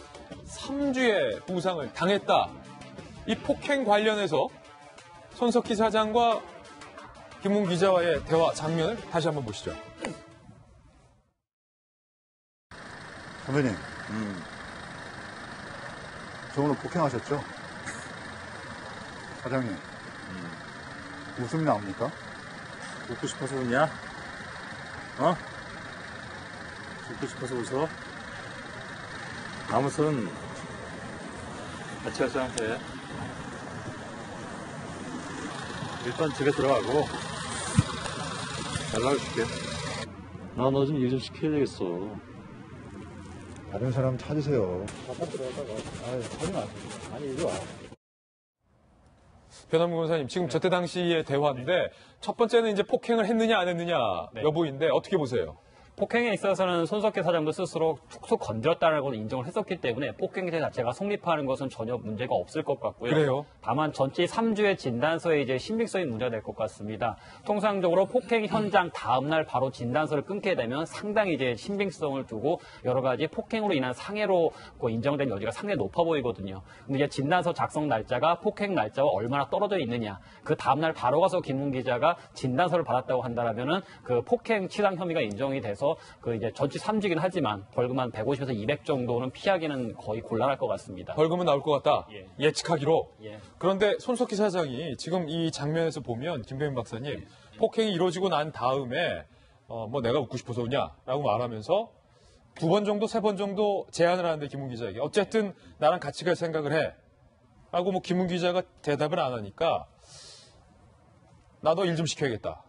S1: 3주의 부상을 당했다. 이 폭행 관련해서 손석희 사장과 김홍 기자와의 대화 장면을 다시 한번 보시죠.
S9: 선배님, 저 오늘 폭행하셨죠? 사장님, 웃음이 나옵니까?
S10: 웃고 싶어서 웃냐? 어? 웃고 싶어서 웃어? 아무튼 같이 갈 사람 돼. 일단 집에 들어가고 연락을 줄게. 나 너 좀 일 좀 시켜야 되겠어.
S9: 다른 사람 찾으세요. 하지 마세요. 아니, 이리 와.
S1: 변함구 변호사님, 지금 저때 당시의 대화인데 첫 번째는 이제 폭행을 했느냐 안 했느냐 여부인데 어떻게 보세요?
S8: 폭행에 있어서는 손석희 사장도 스스로 툭툭 건드렸다라고 인정을 했었기 때문에 폭행죄 자체가 성립하는 것은 전혀 문제가 없을 것 같고요.
S1: 그래요?
S8: 다만 전치 3주의 진단서에 이제 신빙성이 문제가 될 것 같습니다. 통상적으로 폭행 현장 다음날 바로 진단서를 끊게 되면 상당히 이제 신빙성을 두고 여러 가지 폭행으로 인한 상해로 인정된 여지가 상당히 높아 보이거든요. 근데 이제 진단서 작성 날짜가 폭행 날짜와 얼마나 떨어져 있느냐. 그 다음날 바로 가서 김웅 기자가 진단서를 받았다고 한다면은 그 폭행 치상 혐의가 인정이 돼서 그 이제 전치 3주긴 하지만 벌금 한 150에서 200 정도는 피하기는 거의 곤란할 것 같습니다.
S1: 벌금은 나올 것 같다.
S8: 예.
S1: 예측하기로.
S8: 예.
S1: 그런데 손석희 사장이 지금 이 장면에서 보면 김병민 박사님 폭행이 이루어지고 난 다음에 뭐 내가 웃고 싶어서 오냐라고 말하면서 2번 정도 3번 정도 제안을 하는데 김웅 기자에게 어쨌든 나랑 같이 갈 생각을 해 하고 뭐 김웅 기자가 대답을 안 하니까 나 너 일 좀 시켜야겠다.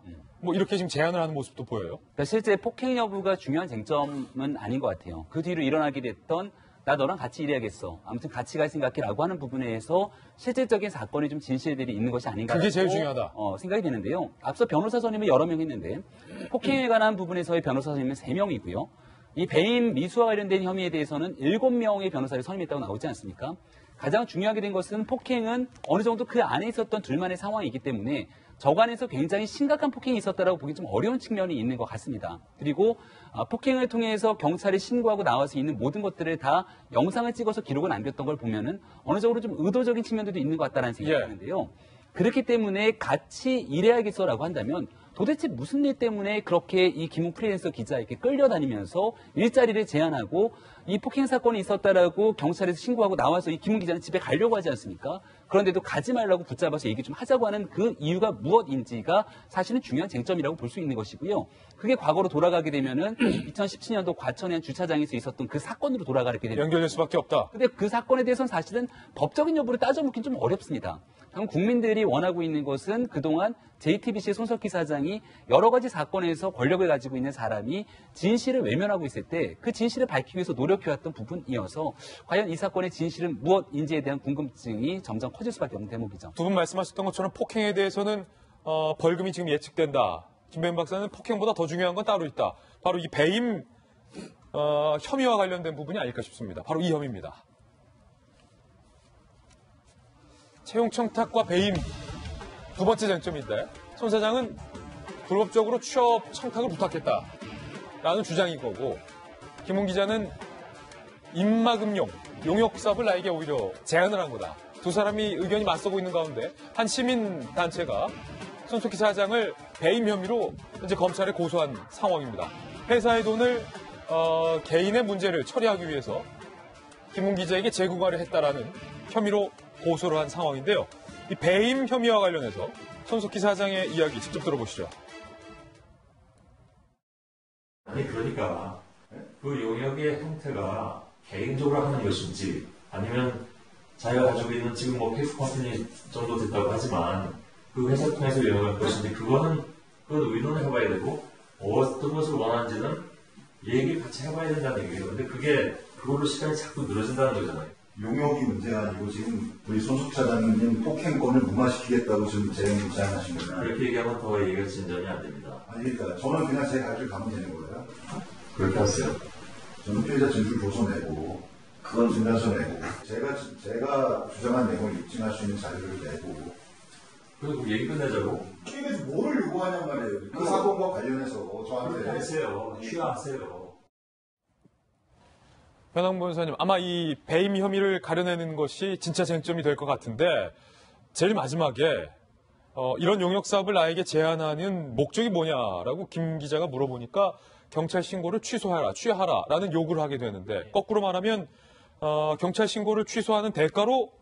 S1: 뭐 이렇게 지금 제안을 하는 모습도 보여요.
S4: 그러니까 실제 폭행 여부가 중요한 쟁점은 아닌 것 같아요. 그 뒤로 일어나게 됐던 나 너랑 같이 일해야겠어. 아무튼 같이 갈 생각해라고 하는 부분에서 실질적인 사건이 좀 진실들이 있는 것이 아닌가.
S1: 그게 제일 중요하다.
S4: 생각이 되는데요. 앞서 변호사 선임을 여러 명 했는데 폭행에 관한 부분에서의 변호사 선임은 3명이고요. 이 배임 미수와 관련된 혐의에 대해서는 7명의 변호사를 선임했다고 나오지 않습니까? 가장 중요하게 된 것은 폭행은 어느 정도 그 안에 있었던 둘만의 상황이기 때문에 저간에서 굉장히 심각한 폭행이 있었다라고 보기 좀 어려운 측면이 있는 것 같습니다. 그리고 폭행을 통해서 경찰에 신고하고 나와서 있는 모든 것들을 다 영상을 찍어서 기록을 남겼던 걸 보면은 어느 정도 좀 의도적인 측면도 있는 것 같다는 생각이 드는데요. 그렇기 때문에 같이 일해야겠어라고 한다면 도대체 무슨 일 때문에 그렇게 이 김웅 프리랜서 기자에게 끌려다니면서 일자리를 제한하고 이 폭행 사건이 있었다라고 경찰에서 신고하고 나와서 이 김웅 기자는 집에 가려고 하지 않습니까? 그런데도 가지 말라고 붙잡아서 얘기 좀 하자고 하는 그 이유가 무엇인지가 사실은 중요한 쟁점이라고 볼 수 있는 것이고요. 그게 과거로 돌아가게 되면은 2017년도 과천의 한 주차장에서 있었던 그 사건으로 돌아가게 되는
S1: 연결될 수밖에 없다.
S4: 근데 그 사건에 대해서는 사실은 법적인 여부를 따져보긴 좀 어렵습니다. 국민들이 원하고 있는 것은 그동안 JTBC의 손석희 사장이 여러 가지 사건에서 권력을 가지고 있는 사람이 진실을 외면하고 있을 때 그 진실을 밝히기 위해서 노력해왔던 부분이어서 과연 이 사건의 진실은 무엇인지에 대한 궁금증이 점점 커질 수밖에 없는 대목이죠.
S1: 두 분 말씀하셨던 것처럼 폭행에 대해서는 벌금이 지금 예측된다. 김배은 박사는 폭행보다 더 중요한 건 따로 있다. 바로 이 배임 혐의와 관련된 부분이 아닐까 싶습니다. 바로 이 혐의입니다. 채용 청탁과 배임 두 번째 쟁점인데 손 사장은 불법적으로 취업 청탁을 부탁했다라는 주장인 거고 김웅 기자는 입막음용 용역사업을 나에게 오히려 제안을 한 거다. 두 사람이 의견이 맞서고 있는 가운데 한 시민단체가 손석희 사장을 배임 혐의로 현재 검찰에 고소한 상황입니다. 회사의 돈을 개인의 문제를 처리하기 위해서 김웅 기자에게 재구가를 했다라는 혐의로 고소를 한 상황인데요. 이 배임 혐의와 관련해서 손석희 사장의 이야기 직접 들어보시죠.
S11: 아니 그러니까 그 용역의 형태가 개인적으로 하는 것인지 아니면 자기가 가지고 있는 지금 뭐 페이스 컴퍼니 정도 됐다고 하지만 그 회사 통해서 용역할 것인지 그건 의논을 해봐야 되고 어떤 것을 원하는지는 얘기 같이 해봐야 된다는 얘기예요. 근데 그걸로 시간이 자꾸 늘어진다는 거잖아요.
S9: 용역이 문제가 아니고 지금 우리 손석희 사장님 폭행권을 무마시키겠다고 지금 제안하신 거잖아요.
S11: 그렇게 얘기하면 더 얘기가 진전이 안 됩니다.
S9: 아니 그러니까 저는 그냥 제 갈 길 가면 되는 거예요.
S11: 그렇게 하세요.
S9: 저는 피해자 진술 조서 내고 그건 진단서 내고 제가 주장한 내용을 입증할 수 있는 자료를 내고
S11: 그리고 얘기 끝내자고.
S9: 이게 뭐를 요구하냔 말이에요. 그 사건과 관련해서 저한테
S11: 하세요. 취하하세요.
S1: 변항 변호사님, 아마 이 배임 혐의를 가려내는 것이 진짜 쟁점이 될 것 같은데 제일 마지막에 이런 용역 사업을 나에게 제안하는 목적이 뭐냐라고 김 기자가 물어보니까 경찰 신고를 취하라라는 요구를 하게 되는데 거꾸로 말하면 경찰 신고를 취소하는 대가로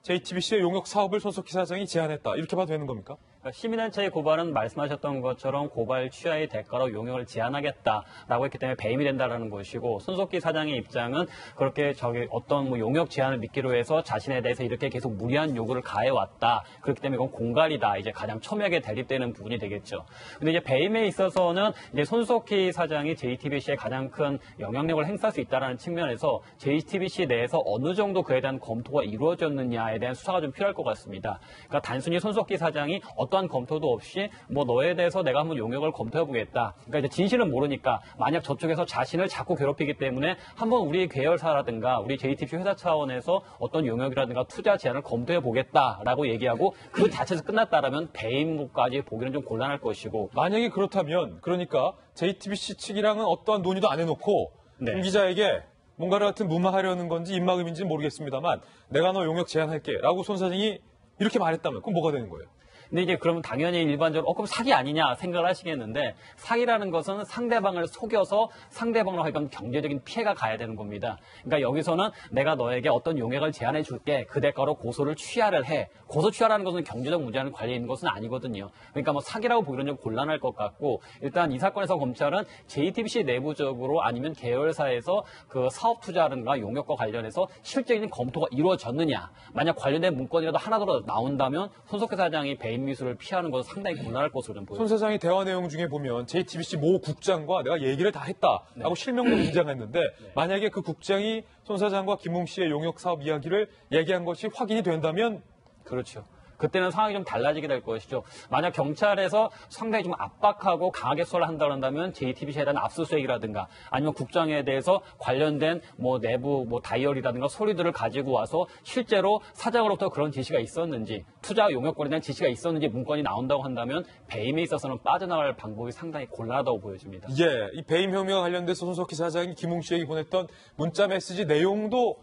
S1: JTBC의 용역 사업을 손석희 사장이 제안했다. 이렇게 봐도 되는 겁니까?
S8: 시민단체의 고발은 말씀하셨던 것처럼 고발 취하의 대가로 용역을 제한하겠다라고 했기 때문에 배임이 된다라는 것이고 손석희 사장의 입장은 그렇게 어떤 용역 제한을 믿기로 해서 자신에 대해서 이렇게 계속 무리한 요구를 가해왔다. 그렇기 때문에 이건 공갈이다. 이제 가장 첨예하게 대립되는 부분이 되겠죠. 근데 이제 배임에 있어서는 이제 손석희 사장이 JTBC에 가장 큰 영향력을 행사할 수 있다라는 측면에서 JTBC 내에서 어느 정도 그에 대한 검토가 이루어졌느냐에 대한 수사가 좀 필요할 것 같습니다. 그러니까 단순히 손석희 사장이 어떠한 검토도 없이 뭐 너에 대해서 내가 한번 용역을 검토해보겠다. 그러니까 이제 진실은 모르니까 만약 저쪽에서 자신을 자꾸 괴롭히기 때문에 한번 우리 계열사라든가 우리 JTBC 회사 차원에서 어떤 용역이라든가 투자 제안을 검토해보겠다라고 얘기하고 그 자체에서 끝났다라면 배임까지 보기는 좀 곤란할 것이고
S1: 만약에 그렇다면 그러니까 JTBC 측이랑은 어떠한 논의도 안 해놓고 김 기자에게 뭔가를 하여튼 무마하려는 건지 입막음인지는 모르겠습니다만 내가 너 용역 제안할게 라고 손 사장이 이렇게 말했다면 그럼 뭐가 되는 거예요?
S8: 근데 이제 그러면 당연히 일반적으로 그럼 사기 아니냐 생각을 하시겠는데 사기라는 것은 상대방을 속여서 상대방으로 하여금 경제적인 피해가 가야 되는 겁니다. 그러니까 여기서는 내가 너에게 어떤 용역을 제안해 줄게 그 대가로 고소를 취하를 해. 고소 취하라는 것은 경제적 문제와는 관련 있는 것은 아니거든요. 그러니까 뭐 사기라고 보기는 좀 곤란할 것 같고 일단 이 사건에서 검찰은 JTBC 내부적으로 아니면 계열사에서 그 사업 투자라든가 용역과 관련해서 실질적인 검토가 이루어졌느냐. 만약 관련된 문건이라도 하나더라도 나온다면 손석희 사장이 배임 미수를 피하는 것은 상당히 곤란할 것으로 좀 보여요.
S1: 손 사장이 대화 내용 중에 보면 JTBC 모 국장과 내가 얘기를 다 했다라고 실명도 등장했는데 만약에 그 국장이 손 사장과 김웅 씨의 용역 사업 이야기를 얘기한 것이 확인이 된다면
S8: 그렇죠. 그때는 상황이 좀 달라지게 될 것이죠. 만약 경찰에서 상당히 좀 압박하고 강하게 수사를 한다고 한다면 JTBC에 대한 압수수색이라든가 아니면 국장에 대해서 관련된 뭐 내부 뭐 다이어리라든가 서류들을 가지고 와서 실제로 사장으로부터 그런 지시가 있었는지 투자 용역권에 대한 지시가 있었는지 문건이 나온다고 한다면 배임에 있어서는 빠져나갈 방법이 상당히 곤란하다고 보여집니다.
S1: 예, 이 배임 혐의와 관련돼서 손석희 사장이 김웅 씨에게 보냈던 문자 메시지 내용도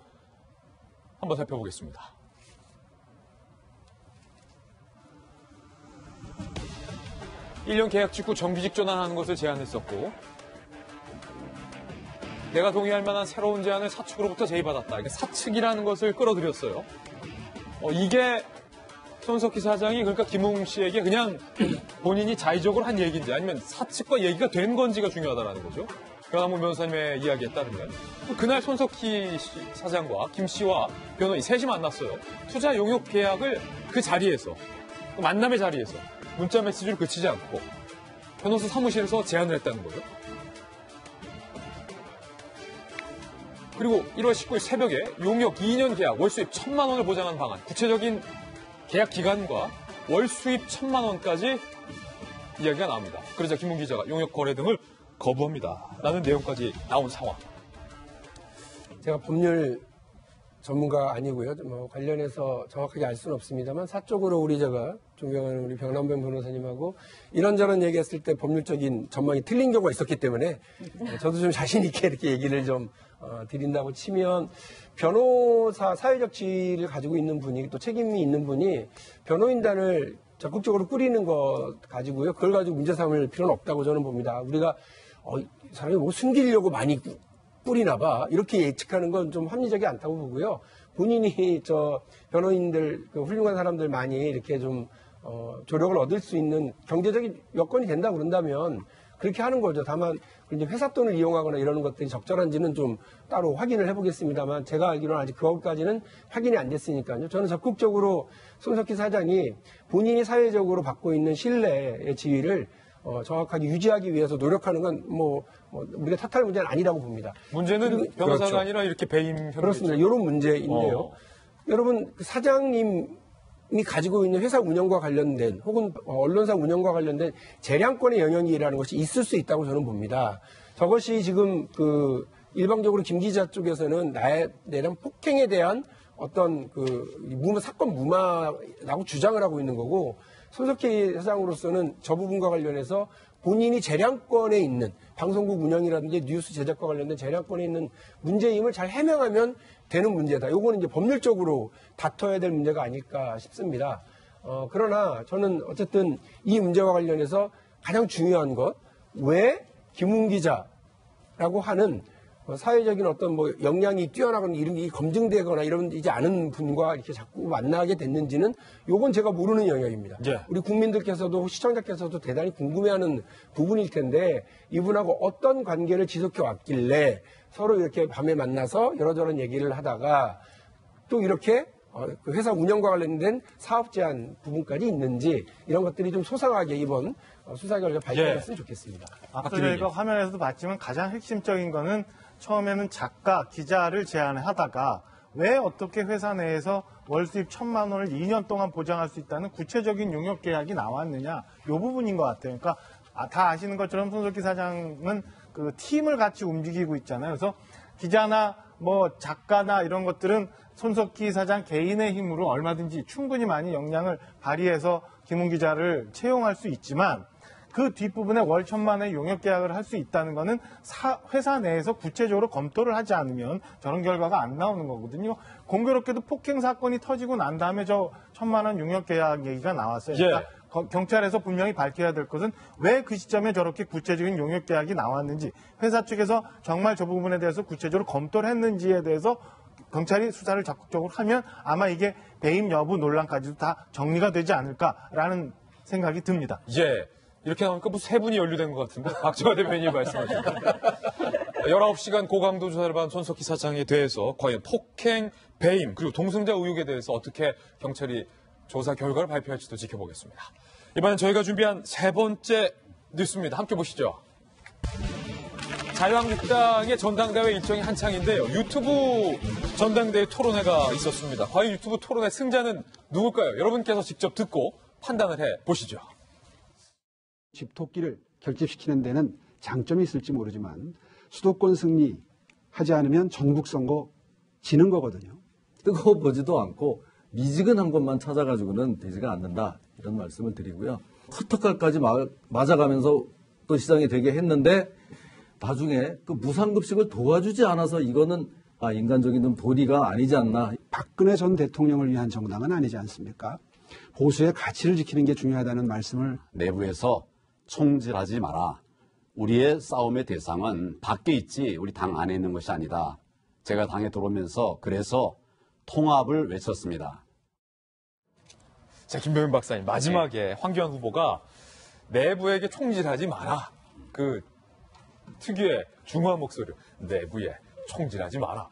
S1: 한번 살펴보겠습니다. 1년 계약 직후 정규직 전환하는 것을 제안했었고 내가 동의할 만한 새로운 제안을 사측으로부터 제의받았다. 이게 사측이라는 것을 끌어들였어요. 이게 손석희 사장이 그러니까 김웅 씨에게 그냥 본인이 자의적으로 한 얘기인지 아니면 사측과 얘기가 된 건지가 중요하다는 거죠. 변함훈 변호사님의 이야기에 따르면 그날 손석희 사장과 김 씨와 변호인 셋이 만났어요. 투자 용역 계약을 그 자리에서 그 만남의 자리에서 문자 메시지를 그치지 않고 변호사 사무실에서 제안을 했다는 거예요. 그리고 1월 19일 새벽에 용역 2년 계약 월수입 1,000만 원을 보장하는 방안, 구체적인 계약 기간과 월수입 1,000만 원까지 이야기가 나옵니다. 그러자 김웅 기자가 용역 거래 등을 거부합니다. 라는 내용까지 나온 상황.
S5: 제가 법률 전문가 아니고요. 뭐 관련해서 정확하게 알 수는 없습니다만 사적으로 제가 존경하는 우리 병남변 변호사님하고 이런저런 얘기했을 때 법률적인 전망이 틀린 경우가 있었기 때문에 저도 좀 자신 있게 이렇게 얘기를 좀 드린다고 치면 변호사 사회적 지위를 가지고 있는 분이 또 책임이 있는 분이 변호인단을 적극적으로 꾸리는 것 가지고요. 그걸 가지고 문제 삼을 필요는 없다고 저는 봅니다. 우리가 사람이 뭐 숨기려고 많이 뿌리나 봐. 이렇게 예측하는 건 좀 합리적이 않다고 보고요. 본인이 변호인들, 훌륭한 사람들 많이 이렇게 좀, 조력을 얻을 수 있는 경제적인 여건이 된다 그런다면 그렇게 하는 거죠. 다만, 이제 회사 돈을 이용하거나 이러는 것들이 적절한지는 좀 따로 확인을 해보겠습니다만 제가 알기로는 아직 그것까지는 확인이 안 됐으니까요. 저는 적극적으로 손석희 사장이 본인이 사회적으로 받고 있는 신뢰의 지위를 정확하게 유지하기 위해서 노력하는 건 우리가 탓할 문제는 아니라고 봅니다.
S1: 문제는 변호사가
S5: 그렇죠.
S1: 아니라 이렇게 배임 혐의.
S5: 그렇습니다. 이런 문제인데요. 여러분 사장님이 가지고 있는 회사 운영과 관련된 혹은 언론사 운영과 관련된 재량권의 영역이라는 것이 있을 수 있다고 저는 봅니다. 저것이 지금 일방적으로 김 기자 쪽에서는 나에 대한 폭행에 대한 어떤 사건 무마라고 주장을 하고 있는 거고 손석희 사장으로서는 저 부분과 관련해서 본인이 재량권에 있는 방송국 운영이라든지 뉴스 제작과 관련된 재량권에 있는 문제임을 잘 해명하면 되는 문제다. 요거는 이제 법률적으로 다퉈야 될 문제가 아닐까 싶습니다. 그러나 저는 어쨌든 이 문제와 관련해서 가장 중요한 것, 왜 김웅 기자라고 하는 사회적인 어떤 역량이 뛰어나거나 이런 게 검증되거나 이러지 않은 분과 이렇게 자꾸 만나게 됐는지는 요건 제가 모르는 영역입니다.
S1: 예.
S5: 우리 국민들께서도 시청자께서도 대단히 궁금해하는 부분일 텐데 이분하고 어떤 관계를 지속해 왔길래 서로 이렇게 밤에 만나서 이러저런 얘기를 하다가 또 이렇게 그 회사 운영과 관련된 사업 제한 부분까지 있는지 이런 것들이 좀 소상하게 이번 수사 결과 발표했으면 좋겠습니다.
S2: 앞서 저희가 화면에서도 봤지만 가장 핵심적인 거는 처음에는 작가, 기자를 제안하다가 왜 어떻게 회사 내에서 월수입 1,000만 원을 2년 동안 보장할 수 있다는 구체적인 용역 계약이 나왔느냐 이 부분인 것 같아요. 그러니까 다 아시는 것처럼 손석희 사장은 팀을 같이 움직이고 있잖아요. 그래서 기자나 작가나 이런 것들은 손석희 사장 개인의 힘으로 얼마든지 충분히 많이 역량을 발휘해서 김웅 기자를 채용할 수 있지만 그 뒷부분에 월 1,000만 원의 용역 계약을 할 수 있다는 거는 회사 내에서 구체적으로 검토를 하지 않으면 저런 결과가 안 나오는 거거든요. 공교롭게도 폭행 사건이 터지고 난 다음에 1,000만 원 용역 계약 얘기가 나왔어요. 그러니까 경찰에서 분명히 밝혀야 될 것은 왜 그 시점에 저렇게 구체적인 용역 계약이 나왔는지 회사 측에서 정말 저 부분에 대해서 구체적으로 검토를 했는지에 대해서 경찰이 수사를 적극적으로 하면 아마 이게 배임 여부 논란까지도 다 정리가 되지 않을까라는 생각이 듭니다.
S1: 예. 이렇게 나오니까 세 분이 연루된 것 같은데 박정화 대변인이 말씀하셨습니다. 19시간 고강도 조사를 받은 손석희 사장에 대해서 과연 폭행, 배임 그리고 동승자 의혹에 대해서 어떻게 경찰이 조사 결과를 발표할지도 지켜보겠습니다. 이번엔 저희가 준비한 세 번째 뉴스입니다. 함께 보시죠. 자유한국당의 전당대회 일정이 한창인데요. 유튜브 전당대회 토론회가 있었습니다. 과연 유튜브 토론회 승자는 누굴까요? 여러분께서 직접 듣고 판단을 해보시죠.
S12: 집토끼를 결집시키는 데는 장점이 있을지 모르지만 수도권 승리하지 않으면 전국선거 지는 거거든요.
S13: 뜨거워보지도 않고 미지근한 것만 찾아가지고는 되지가 않는다. 이런 말씀을 드리고요. 커터칼까지 맞아가면서 또 시장이 되게 했는데 나중에 그 무상급식을 도와주지 않아서 이거는 인간적인 도리가 아니지 않나.
S12: 박근혜 전 대통령을 위한 정당은 아니지 않습니까? 보수의 가치를 지키는 게 중요하다는 말씀을
S14: 내부에서 총질하지 마라. 우리의 싸움의 대상은 밖에 있지 우리 당 안에 있는 것이 아니다. 제가 당에 들어오면서 그래서 통합을 외쳤습니다.
S1: 자, 김병현 박사님, 마지막에 황교안 후보가 내부에게 총질하지 마라. 그 특유의 중화 목소리, 내부에 총질하지 마라.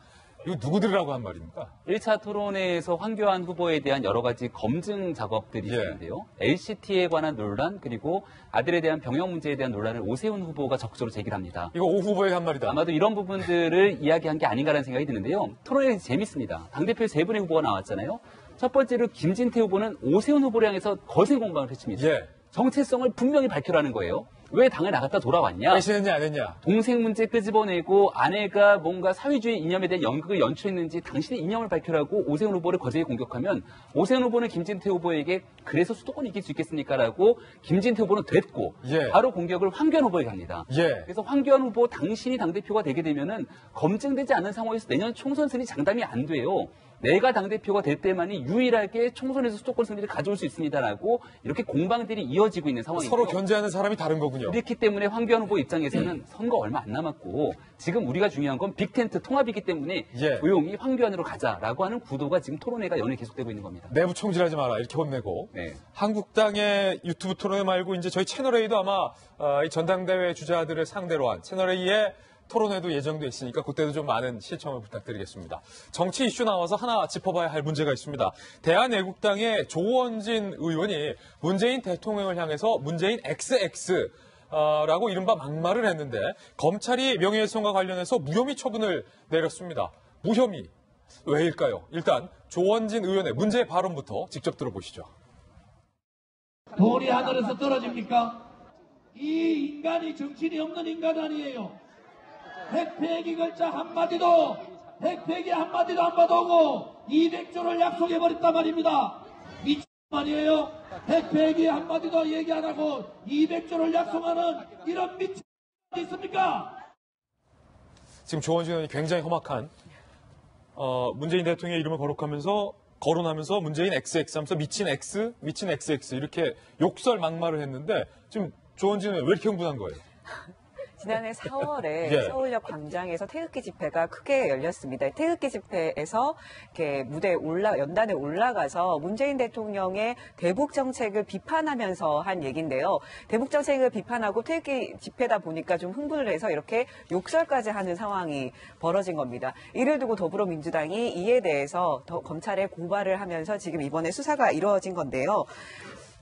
S1: 이거 누구들이라고 한 말입니까?
S4: 1차 토론회에서 황교안 후보에 대한 여러 가지 검증 작업들이 있었는데요. LCT에 관한 논란, 그리고 아들에 대한 병역 문제에 대한 논란을 오세훈 후보가 적극적으로 제기를 합니다.
S1: 이거 오 후보의 한 말이다.
S4: 아마도 이런 부분들을 이야기한 게 아닌가라는 생각이 드는데요. 토론회 재밌습니다. 당대표 세 분의 후보가 나왔잖아요. 첫 번째로 김진태 후보는 오세훈 후보를 향해서 거센 공방을 펼칩니다. 정체성을 분명히 밝혀라는 거예요. 왜 당을 나갔다 돌아왔냐?
S1: 배신했냐 안 했냐?
S4: 동생 문제 끄집어내고 아내가 뭔가 사회주의 이념에 대한 연극을 연출했는지 당신의 이념을 밝혀라고 오세훈 후보를 거세게 공격하면 오세훈 후보는 김진태 후보에게 그래서 수도권 이길 수 있겠습니까? 라고 김진태 후보는 됐고 바로 공격을 황교안 후보에 갑니다. 그래서 황교안 후보 당신이 당대표가 되게 되면은 검증되지 않은 상황에서 내년 총선 승리 장담이 안 돼요. 내가 당대표가 될 때만이 유일하게 총선에서 수도권 승리를 가져올 수 있습니다라고 이렇게 공방들이 이어지고 있는 상황이고요.
S1: 서로 견제하는 사람이 다른 거군요.
S4: 그렇기 때문에 황교안 후보 입장에서는 선거 얼마 안 남았고 지금 우리가 중요한 건 빅텐트 통합이기 때문에 조용히 황교안으로 가자라고 하는 구도가 지금 토론회가 연일 계속되고 있는 겁니다.
S1: 내부 총질하지 마라 이렇게 혼내고 한국당의 유튜브 토론회 말고 이제 저희 채널A도 아마 이 전당대회 주자들을 상대로 한 채널A의 토론회도 예정돼 있으니까 그때도 좀 많은 시청을 부탁드리겠습니다. 정치 이슈 나와서 하나 짚어봐야 할 문제가 있습니다. 대한애국당의 조원진 의원이 문재인 대통령을 향해서 문재인 XX라고 이른바 막말을 했는데 검찰이 명예훼손과 관련해서 무혐의 처분을 내렸습니다. 무혐의 왜일까요? 일단 조원진 의원의 문제 발언부터 직접 들어보시죠.
S15: 돌이 하늘에서 떨어집니까? 이 인간이 정신이 없는 인간 아니에요. 핵폐기 글자 한마디도 핵폐기 한마디도 안 받아오고 200조를 약속해버렸단 말입니다. 미친 아니에요? 핵폐기 한마디도 얘기 안 하고 200조를 약속하는 이런 미친 있습니까?
S1: 지금 조원진 의원이 굉장히 험악한 문재인 대통령의 이름을 거론하면서 문재인 XX 하면서 미친 XX 이렇게 욕설 막말을 했는데 지금 조원진 의원이 왜 이렇게 흥분한 거예요?
S3: 지난해 4월에 서울역 광장에서 태극기 집회가 크게 열렸습니다. 태극기 집회에서 이렇게 연단에 올라가서 문재인 대통령의 대북 정책을 비판하면서 한 얘기인데요. 대북 정책을 비판하고 태극기 집회다 보니까 좀 흥분을 해서 이렇게 욕설까지 하는 상황이 벌어진 겁니다. 이를 두고 더불어민주당이 이에 대해서 검찰에 고발을 하면서 지금 이번에 수사가 이루어진 건데요.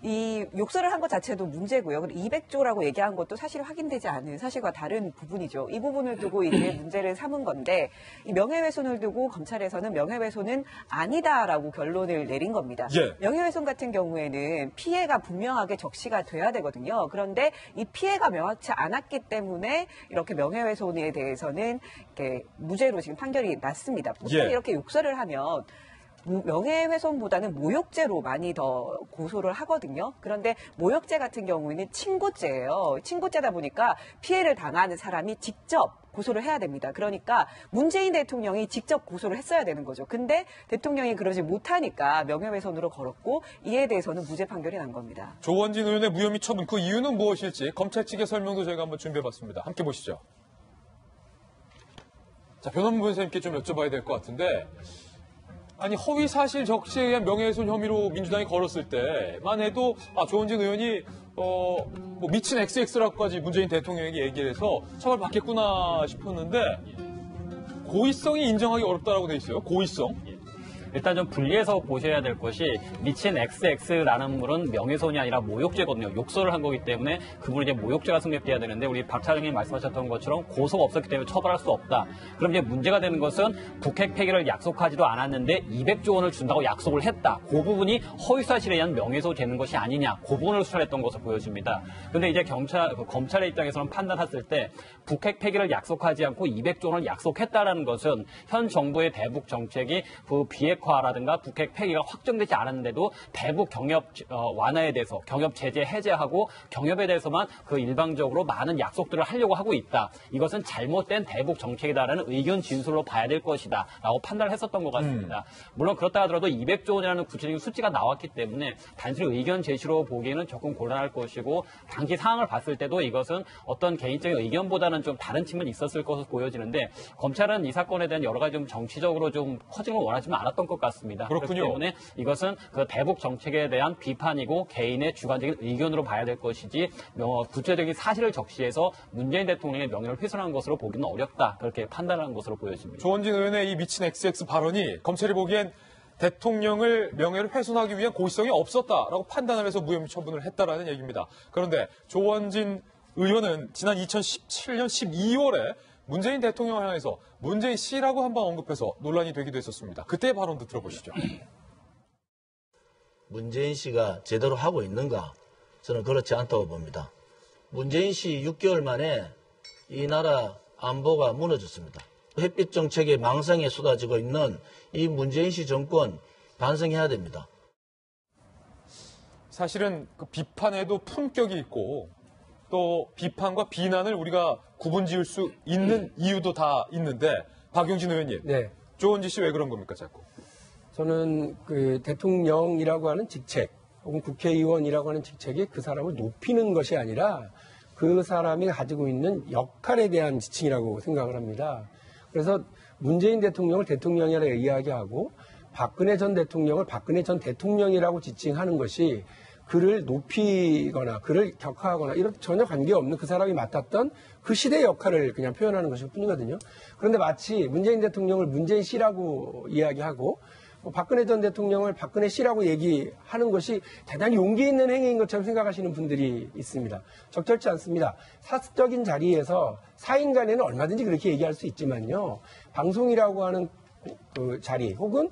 S3: 이 욕설을 한 것 자체도 문제고요. 200조라고 얘기한 것도 사실 확인되지 않은 사실과 다른 부분이죠. 이 부분을 두고 이제 문제를 삼은 건데 이 명예훼손을 두고 검찰에서는 명예훼손은 아니다라고 결론을 내린 겁니다. 명예훼손 같은 경우에는 피해가 분명하게 적시가 돼야 되거든요. 그런데 이 피해가 명확치 않았기 때문에 이렇게 명예훼손에 대해서는 이렇게 무죄로 지금 판결이 났습니다. 보통 이렇게 욕설을 하면 명예훼손보다는 모욕죄로 많이 더 고소를 하거든요. 그런데 모욕죄 같은 경우에는 친고죄예요. 친고죄다 보니까 피해를 당하는 사람이 직접 고소를 해야 됩니다. 그러니까 문재인 대통령이 직접 고소를 했어야 되는 거죠. 근데 대통령이 그러지 못하니까 명예훼손으로 걸었고 이에 대해서는 무죄 판결이 난 겁니다.
S1: 조원진 의원의 무혐의 처분 그 이유는 무엇일지 검찰 측의 설명도 저희가 한번 준비해봤습니다. 함께 보시죠. 자, 변호부 선생님께 좀 여쭤봐야 될 것 같은데 아니 허위 사실 적시에 의한 명예훼손 혐의로 민주당이 걸었을 때만 해도 조원진 의원이 뭐 미친 XX라고까지 문재인 대통령에게 얘기를 해서 처벌받겠구나 싶었는데 고의성이 인정하기 어렵다라고 돼 있어요. 고의성.
S8: 일단 좀 분리해서 보셔야 될 것이 미친 XX라는 분은 명예훼손이 아니라 모욕죄거든요. 욕설을 한 거기 때문에 그분은 이제 모욕죄가 성립돼야 되는데 우리 박 차장님이 말씀하셨던 것처럼 고소가 없었기 때문에 처벌할 수 없다. 그럼 이제 문제가 되는 것은 북핵 폐기를 약속하지도 않았는데 200조 원을 준다고 약속을 했다. 그 부분이 허위사실에 의한 명예훼손 되는 것이 아니냐. 그 부분을 수사했던 것으로 보여집니다. 그런데 이제 검찰의 입장에서는 판단했을 때 북핵 폐기를 약속하지 않고 200조 원을 약속했다라는 것은 현 정부의 대북 정책이 그 비핵화라든가 북핵 폐기가 확정되지 않았는데도 대북 경협 완화에 대해서 경협 제재 해제하고 경협에 대해서만 그 일방적으로 많은 약속들을 하려고 하고 있다. 이것은 잘못된 대북 정책이다라는 의견 진술로 봐야 될 것이다. 라고 판단을 했었던 것 같습니다. 물론 그렇다 하더라도 200조 원이라는 구체적인 수치가 나왔기 때문에 단순히 의견 제시로 보기에는 조금 곤란할 것이고 당시 상황을 봤을 때도 이것은 어떤 개인적인 의견보다는 좀 다른 측면이 있었을 것으로 보여지는데 검찰은 이 사건에 대한 여러 가지 좀 정치적으로 좀 커지는 걸 원하지는 않았던 것 같습니다.
S1: 그렇군요.
S8: 그렇기 때문에 이것은 그 대북 정책에 대한 비판이고 개인의 주관적인 의견으로 봐야 될 것이지 구체적인 사실을 적시해서 문재인 대통령의 명예를 훼손한 것으로 보기는 어렵다. 그렇게 판단한 것으로 보여집니다.
S1: 조원진 의원의 이 미친 XX 발언이 검찰이 보기엔 대통령을 명예를 훼손하기 위한 고의성이 없었다라고 판단을 해서 무혐의 처분을 했다라는 얘기입니다. 그런데 조원진 의원은 지난 2017년 12월에 문재인 대통령을 향해서 문재인 씨라고 한번 언급해서 논란이 되기도 했었습니다. 그때의 발언도 들어보시죠.
S16: 문재인 씨가 제대로 하고 있는가? 저는 그렇지 않다고 봅니다. 문재인 씨 6개월 만에 이 나라 안보가 무너졌습니다. 햇빛 정책의 망상에 쏟아지고 있는 이 문재인 씨 정권 반성해야 됩니다.
S1: 사실은 그 비판에도 품격이 있고 또 비판과 비난을 우리가 구분 지을 수 있는 이유도 다 있는데 박용진 의원님,
S5: 네.
S1: 조원진 씨 왜 그런 겁니까 자꾸?
S5: 저는 그 대통령이라고 하는 직책 혹은 국회의원이라고 하는 직책이 그 사람을 높이는 것이 아니라 그 사람이 가지고 있는 역할에 대한 지칭이라고 생각을 합니다. 그래서 문재인 대통령을 대통령이라고 이야기하고 박근혜 전 대통령을 박근혜 전 대통령이라고 지칭하는 것이 그를 높이거나 그를 격하거나 이런 전혀 관계없는 그 사람이 맡았던 그 시대의 역할을 그냥 표현하는 것일 뿐이거든요. 그런데 마치 문재인 대통령을 문재인 씨라고 이야기하고 박근혜 전 대통령을 박근혜 씨라고 얘기하는 것이 대단히 용기 있는 행위인 것처럼 생각하시는 분들이 있습니다. 적절치 않습니다. 사적인 자리에서 사인 간에는 얼마든지 그렇게 얘기할 수 있지만요. 방송이라고 하는 그 자리 혹은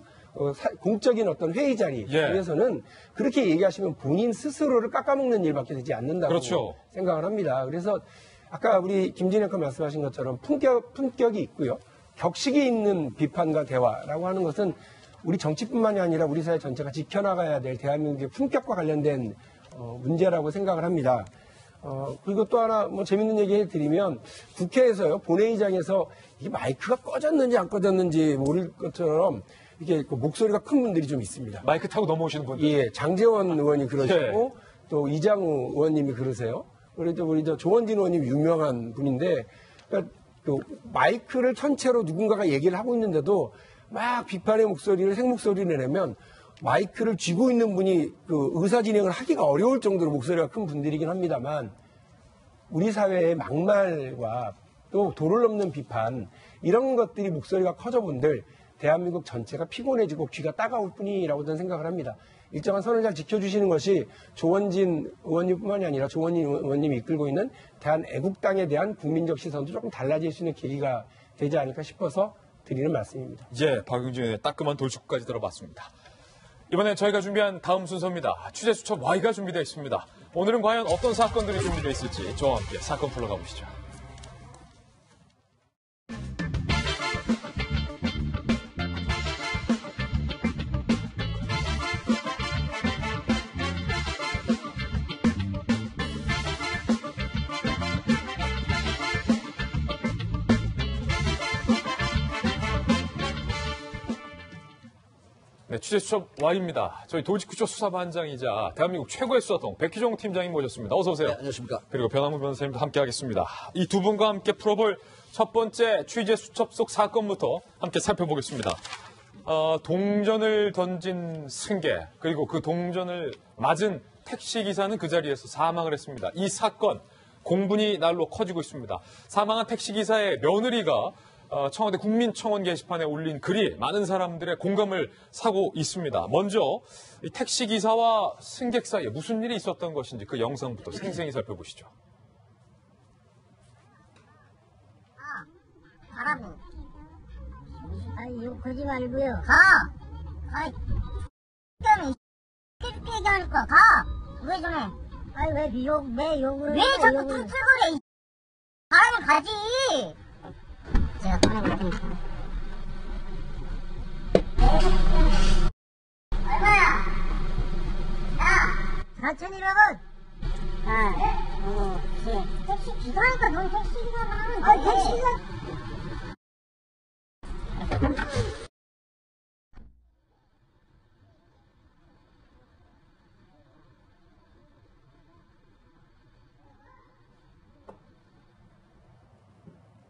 S5: 공적인 어떤 회의 자리에서는 그렇게 얘기하시면 본인 스스로를 깎아먹는 일밖에 되지 않는다고
S1: 그렇죠.
S5: 생각을 합니다. 그래서 아까 우리 김진애가 말씀하신 것처럼 품격이 있고요. 격식이 있는 비판과 대화라고 하는 것은 우리 정치뿐만이 아니라 우리 사회 전체가 지켜나가야 될 대한민국의 품격과 관련된 문제라고 생각을 합니다. 그리고 또 하나 재밌는 얘기 해드리면 국회에서요 본회의장에서 이 마이크가 꺼졌는지 안 꺼졌는지 모를 것처럼 이게 목소리가 큰 분들이 좀 있습니다.
S1: 마이크 타고 넘어오시는 분들.
S5: 예, 장제원 의원이 그러시고 또 이장우 의원님이 그러세요. 그리고 우리 조원진 의원님 유명한 분인데 그러니까 그 마이크를 전체로 누군가가 얘기를 하고 있는데도 막 비판의 목소리를 생목소리를 내면 마이크를 쥐고 있는 분이 그 의사 진행을 하기가 어려울 정도로 목소리가 큰 분들이긴 합니다만 우리 사회의 막말과 또 도를 넘는 비판 이런 것들이 목소리가 커져본들 대한민국 전체가 피곤해지고 귀가 따가울 뿐이라고 저는 생각을 합니다. 일정한 선을 잘 지켜주시는 것이 조원진 의원님뿐만이 아니라 조원진 의원님이 이끌고 있는 대한애국당에 대한 국민적 시선도 조금 달라질 수 있는 계기가 되지 않을까 싶어서 드리는 말씀입니다.
S1: 예, 박용진 의원의 따끔한 돌직구까지 들어봤습니다. 이번에 저희가 준비한 다음 순서입니다. 취재 수첩 Y가 준비되어 있습니다. 오늘은 과연 어떤 사건들이 준비되어 있을지 저와 함께 사건 풀러 가보시죠. 네, 취재수첩 Y입니다. 저희 도직구조 수사반장이자 대한민국 최고의 수사통 백희종 팀장님 모셨습니다. 어서 오세요.
S17: 네, 안녕하십니까.
S1: 그리고 변함우 변호사님도 함께하겠습니다. 이 두 분과 함께 풀어볼 첫 번째 취재수첩 속 사건부터 함께 살펴보겠습니다. 동전을 던진 승계 그리고 그 동전을 맞은 택시기사는 그 자리에서 사망을 했습니다. 이 사건 공분이 날로 커지고 있습니다. 사망한 택시기사의 며느리가 청와대 국민청원 게시판에 올린 글이 많은 사람들의 공감을 사고 있습니다. 먼저 이 택시기사와 승객 사이에 무슨 일이 있었던 것인지 그 영상부터 생생히 살펴보시죠.
S17: 가라고. 아니, 욕 그러지 말고요. 가! 아이, 때문에 이렇게 얘기하는 거야. 가! 왜 저래? 아니, 왜 욕을 왜 자꾸 툴툴거려? 가라면 가지! 제가 꺼내볼 테니까. 얼마야? 야! 4,100원! 택시 기사니까 넌 택시 기사만 하면 돼. 택시 기사!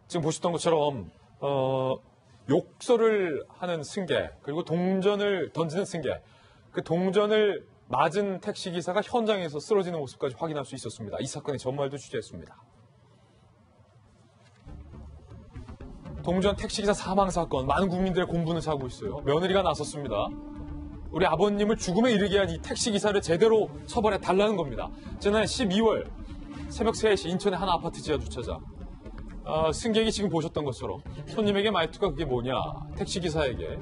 S1: 지금 보셨던 것처럼 욕설을 하는 승객 그리고 동전을 던지는 승객 그 동전을 맞은 택시기사가 현장에서 쓰러지는 모습까지 확인할 수 있었습니다. 이 사건의 전말도 취재했습니다. 동전 택시기사 사망 사건 많은 국민들의 공분을 사고 있어요. 며느리가 나섰습니다. 우리 아버님을 죽음에 이르게 한 이 택시기사를 제대로 처벌해 달라는 겁니다. 지난해 12월 새벽 3시 인천의 한 아파트 지하 주차장 승객이 지금 보셨던 것처럼 손님에게 말투가 그게 뭐냐 택시기사에게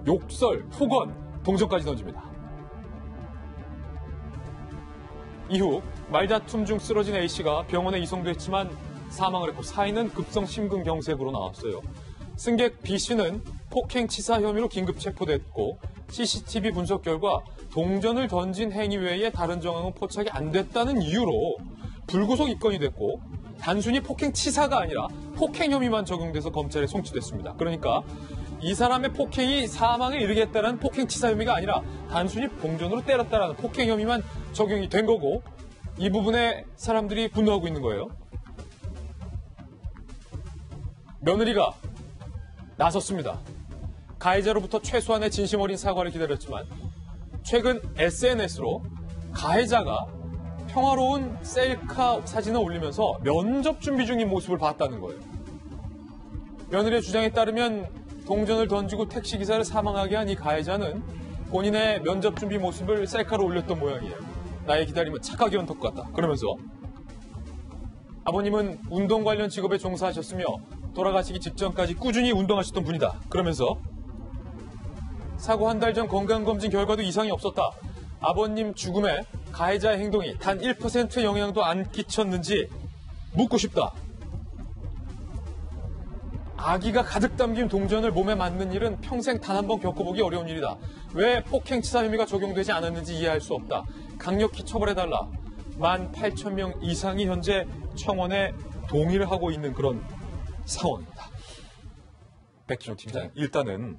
S1: 욕설, 폭언, 동전까지 던집니다. 이후 말다툼 중 쓰러진 A씨가 병원에 이송됐지만 사망을 했고 사인은 급성 심근경색으로 나왔어요. 승객 B씨는 폭행치사 혐의로 긴급 체포됐고 CCTV 분석 결과 동전을 던진 행위 외에 다른 정황은 포착이 안 됐다는 이유로 불구속 입건이 됐고 단순히 폭행치사가 아니라 폭행 혐의만 적용돼서 검찰에 송치됐습니다. 그러니까 이 사람의 폭행이 사망에 이르게 했다는 폭행치사 혐의가 아니라 단순히 동전으로 때렸다라는 폭행 혐의만 적용이 된 거고 이 부분에 사람들이 분노하고 있는 거예요. 며느리가 나섰습니다. 가해자로부터 최소한의 진심 어린 사과를 기다렸지만 최근 SNS로 가해자가 평화로운 셀카 사진을 올리면서 면접 준비 중인 모습을 봤다는 거예요. 며느리의 주장에 따르면 동전을 던지고 택시기사를 사망하게 한 이 가해자는 본인의 면접 준비 모습을 셀카로 올렸던 모양이에요. 나의 기다림은 착하게 온 것 같다. 그러면서 아버님은 운동 관련 직업에 종사하셨으며 돌아가시기 직전까지 꾸준히 운동하셨던 분이다. 그러면서 사고 한 달 전 건강검진 결과도 이상이 없었다. 아버님 죽음에 가해자의 행동이 단 1%의 영향도 안 끼쳤는지 묻고 싶다. 아기가 가득 담긴 동전을 몸에 맞는 일은 평생 단 한 번 겪어보기 어려운 일이다. 왜 폭행치사 혐의가 적용되지 않았는지 이해할 수 없다. 강력히 처벌해달라. 18,000명 이상이 현재 청원에 동의를 하고 있는 그런 상황입니다. 백준호 팀장, 일단은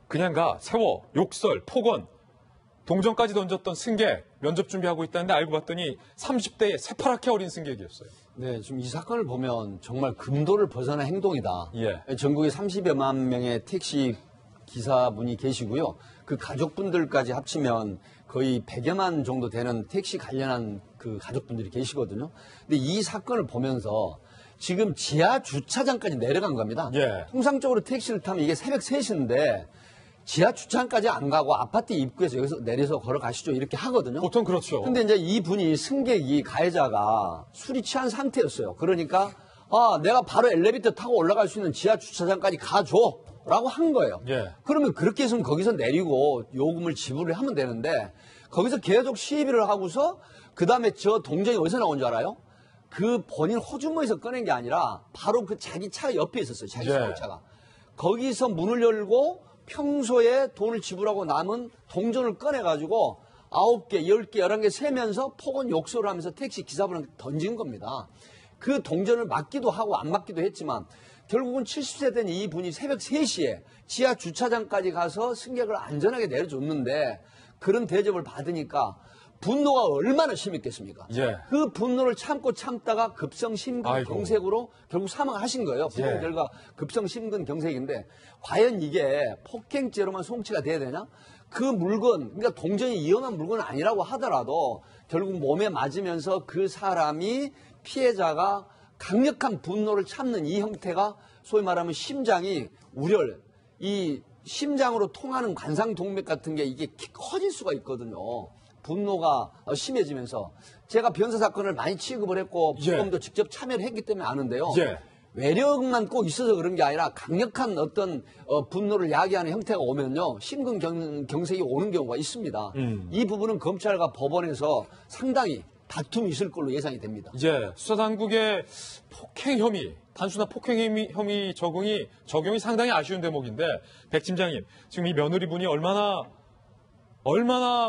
S1: 그냥 가, 세워, 욕설, 폭언, 동전까지 던졌던 승객 면접 준비하고 있다는데 알고 봤더니 30대의 새파랗게 어린 승객이었어요.
S13: 네, 지금 이 사건을 보면 정말 금도를 벗어난 행동이다.
S1: 예.
S13: 전국에 30여만 명의 택시 기사분이 계시고요. 그 가족분들까지 합치면 거의 100여만 정도 되는 택시 관련한 그 가족분들이 계시거든요. 근데 이 사건을 보면서 지금 지하 주차장까지 내려간 겁니다.
S1: 예.
S13: 통상적으로 택시를 타면 이게 새벽 3시인데 지하 주차장까지 안 가고 아파트 입구에서 여기서 내려서 걸어가시죠 이렇게 하거든요.
S1: 보통 그렇죠.
S13: 근데 이제 이분이 승객이 가해자가 술이 취한 상태였어요. 그러니까 내가 바로 엘리베이터 타고 올라갈 수 있는 지하 주차장까지 가줘라고 한 거예요.
S1: 예.
S13: 그러면 그렇게 해서는 거기서 내리고 요금을 지불을 하면 되는데 거기서 계속 시비를 하고서 그 다음에 저 동전이 어디서 나온 줄 알아요? 그 본인 호주머니에서 꺼낸 게 아니라 바로 그 자기 차 옆에 있었어요. 자기 차가. 거기서 문을 열고 평소에 돈을 지불하고 남은 동전을 꺼내가지고 9개, 10개, 11개 세면서 폭언 욕설을 하면서 택시 기사분한테 던진 겁니다. 그 동전을 맞기도 하고 안 맞기도 했지만 결국은 70세 된 이분이 새벽 3시에 지하 주차장까지 가서 승객을 안전하게 내려줬는데 그런 대접을 받으니까 분노가 얼마나 심했겠습니까?
S1: 예.
S13: 그 분노를 참다가 급성심근경색으로 결국 사망하신 거예요. 부정 결과 급성심근경색인데 과연 이게 폭행죄로만 송치가 돼야 되냐? 그 물건, 그러니까 동전이 위험한 물건은 아니라고 하더라도 결국 몸에 맞으면서 그 사람이 피해자가 강력한 분노를 참는 이 형태가 소위 말하면 심장이 우열, 이 심장으로 통하는 관상동맥 같은 게 이게 커질 수가 있거든요. 분노가 심해지면서 제가 변사 사건을 많이 취급을 했고 부검도 직접 참여를 했기 때문에 아는데요. 외력만 꼭 있어서 그런 게 아니라 강력한 어떤 분노를 야기하는 형태가 오면요. 심근경색이 오는 경우가 있습니다. 이 부분은 검찰과 법원에서 상당히 다툼이 있을 걸로 예상이 됩니다.
S1: 수사당국의 폭행 혐의, 단순한 폭행 혐의 적용이 상당히 아쉬운 대목인데 백 팀장님, 지금 이 며느리분이 얼마나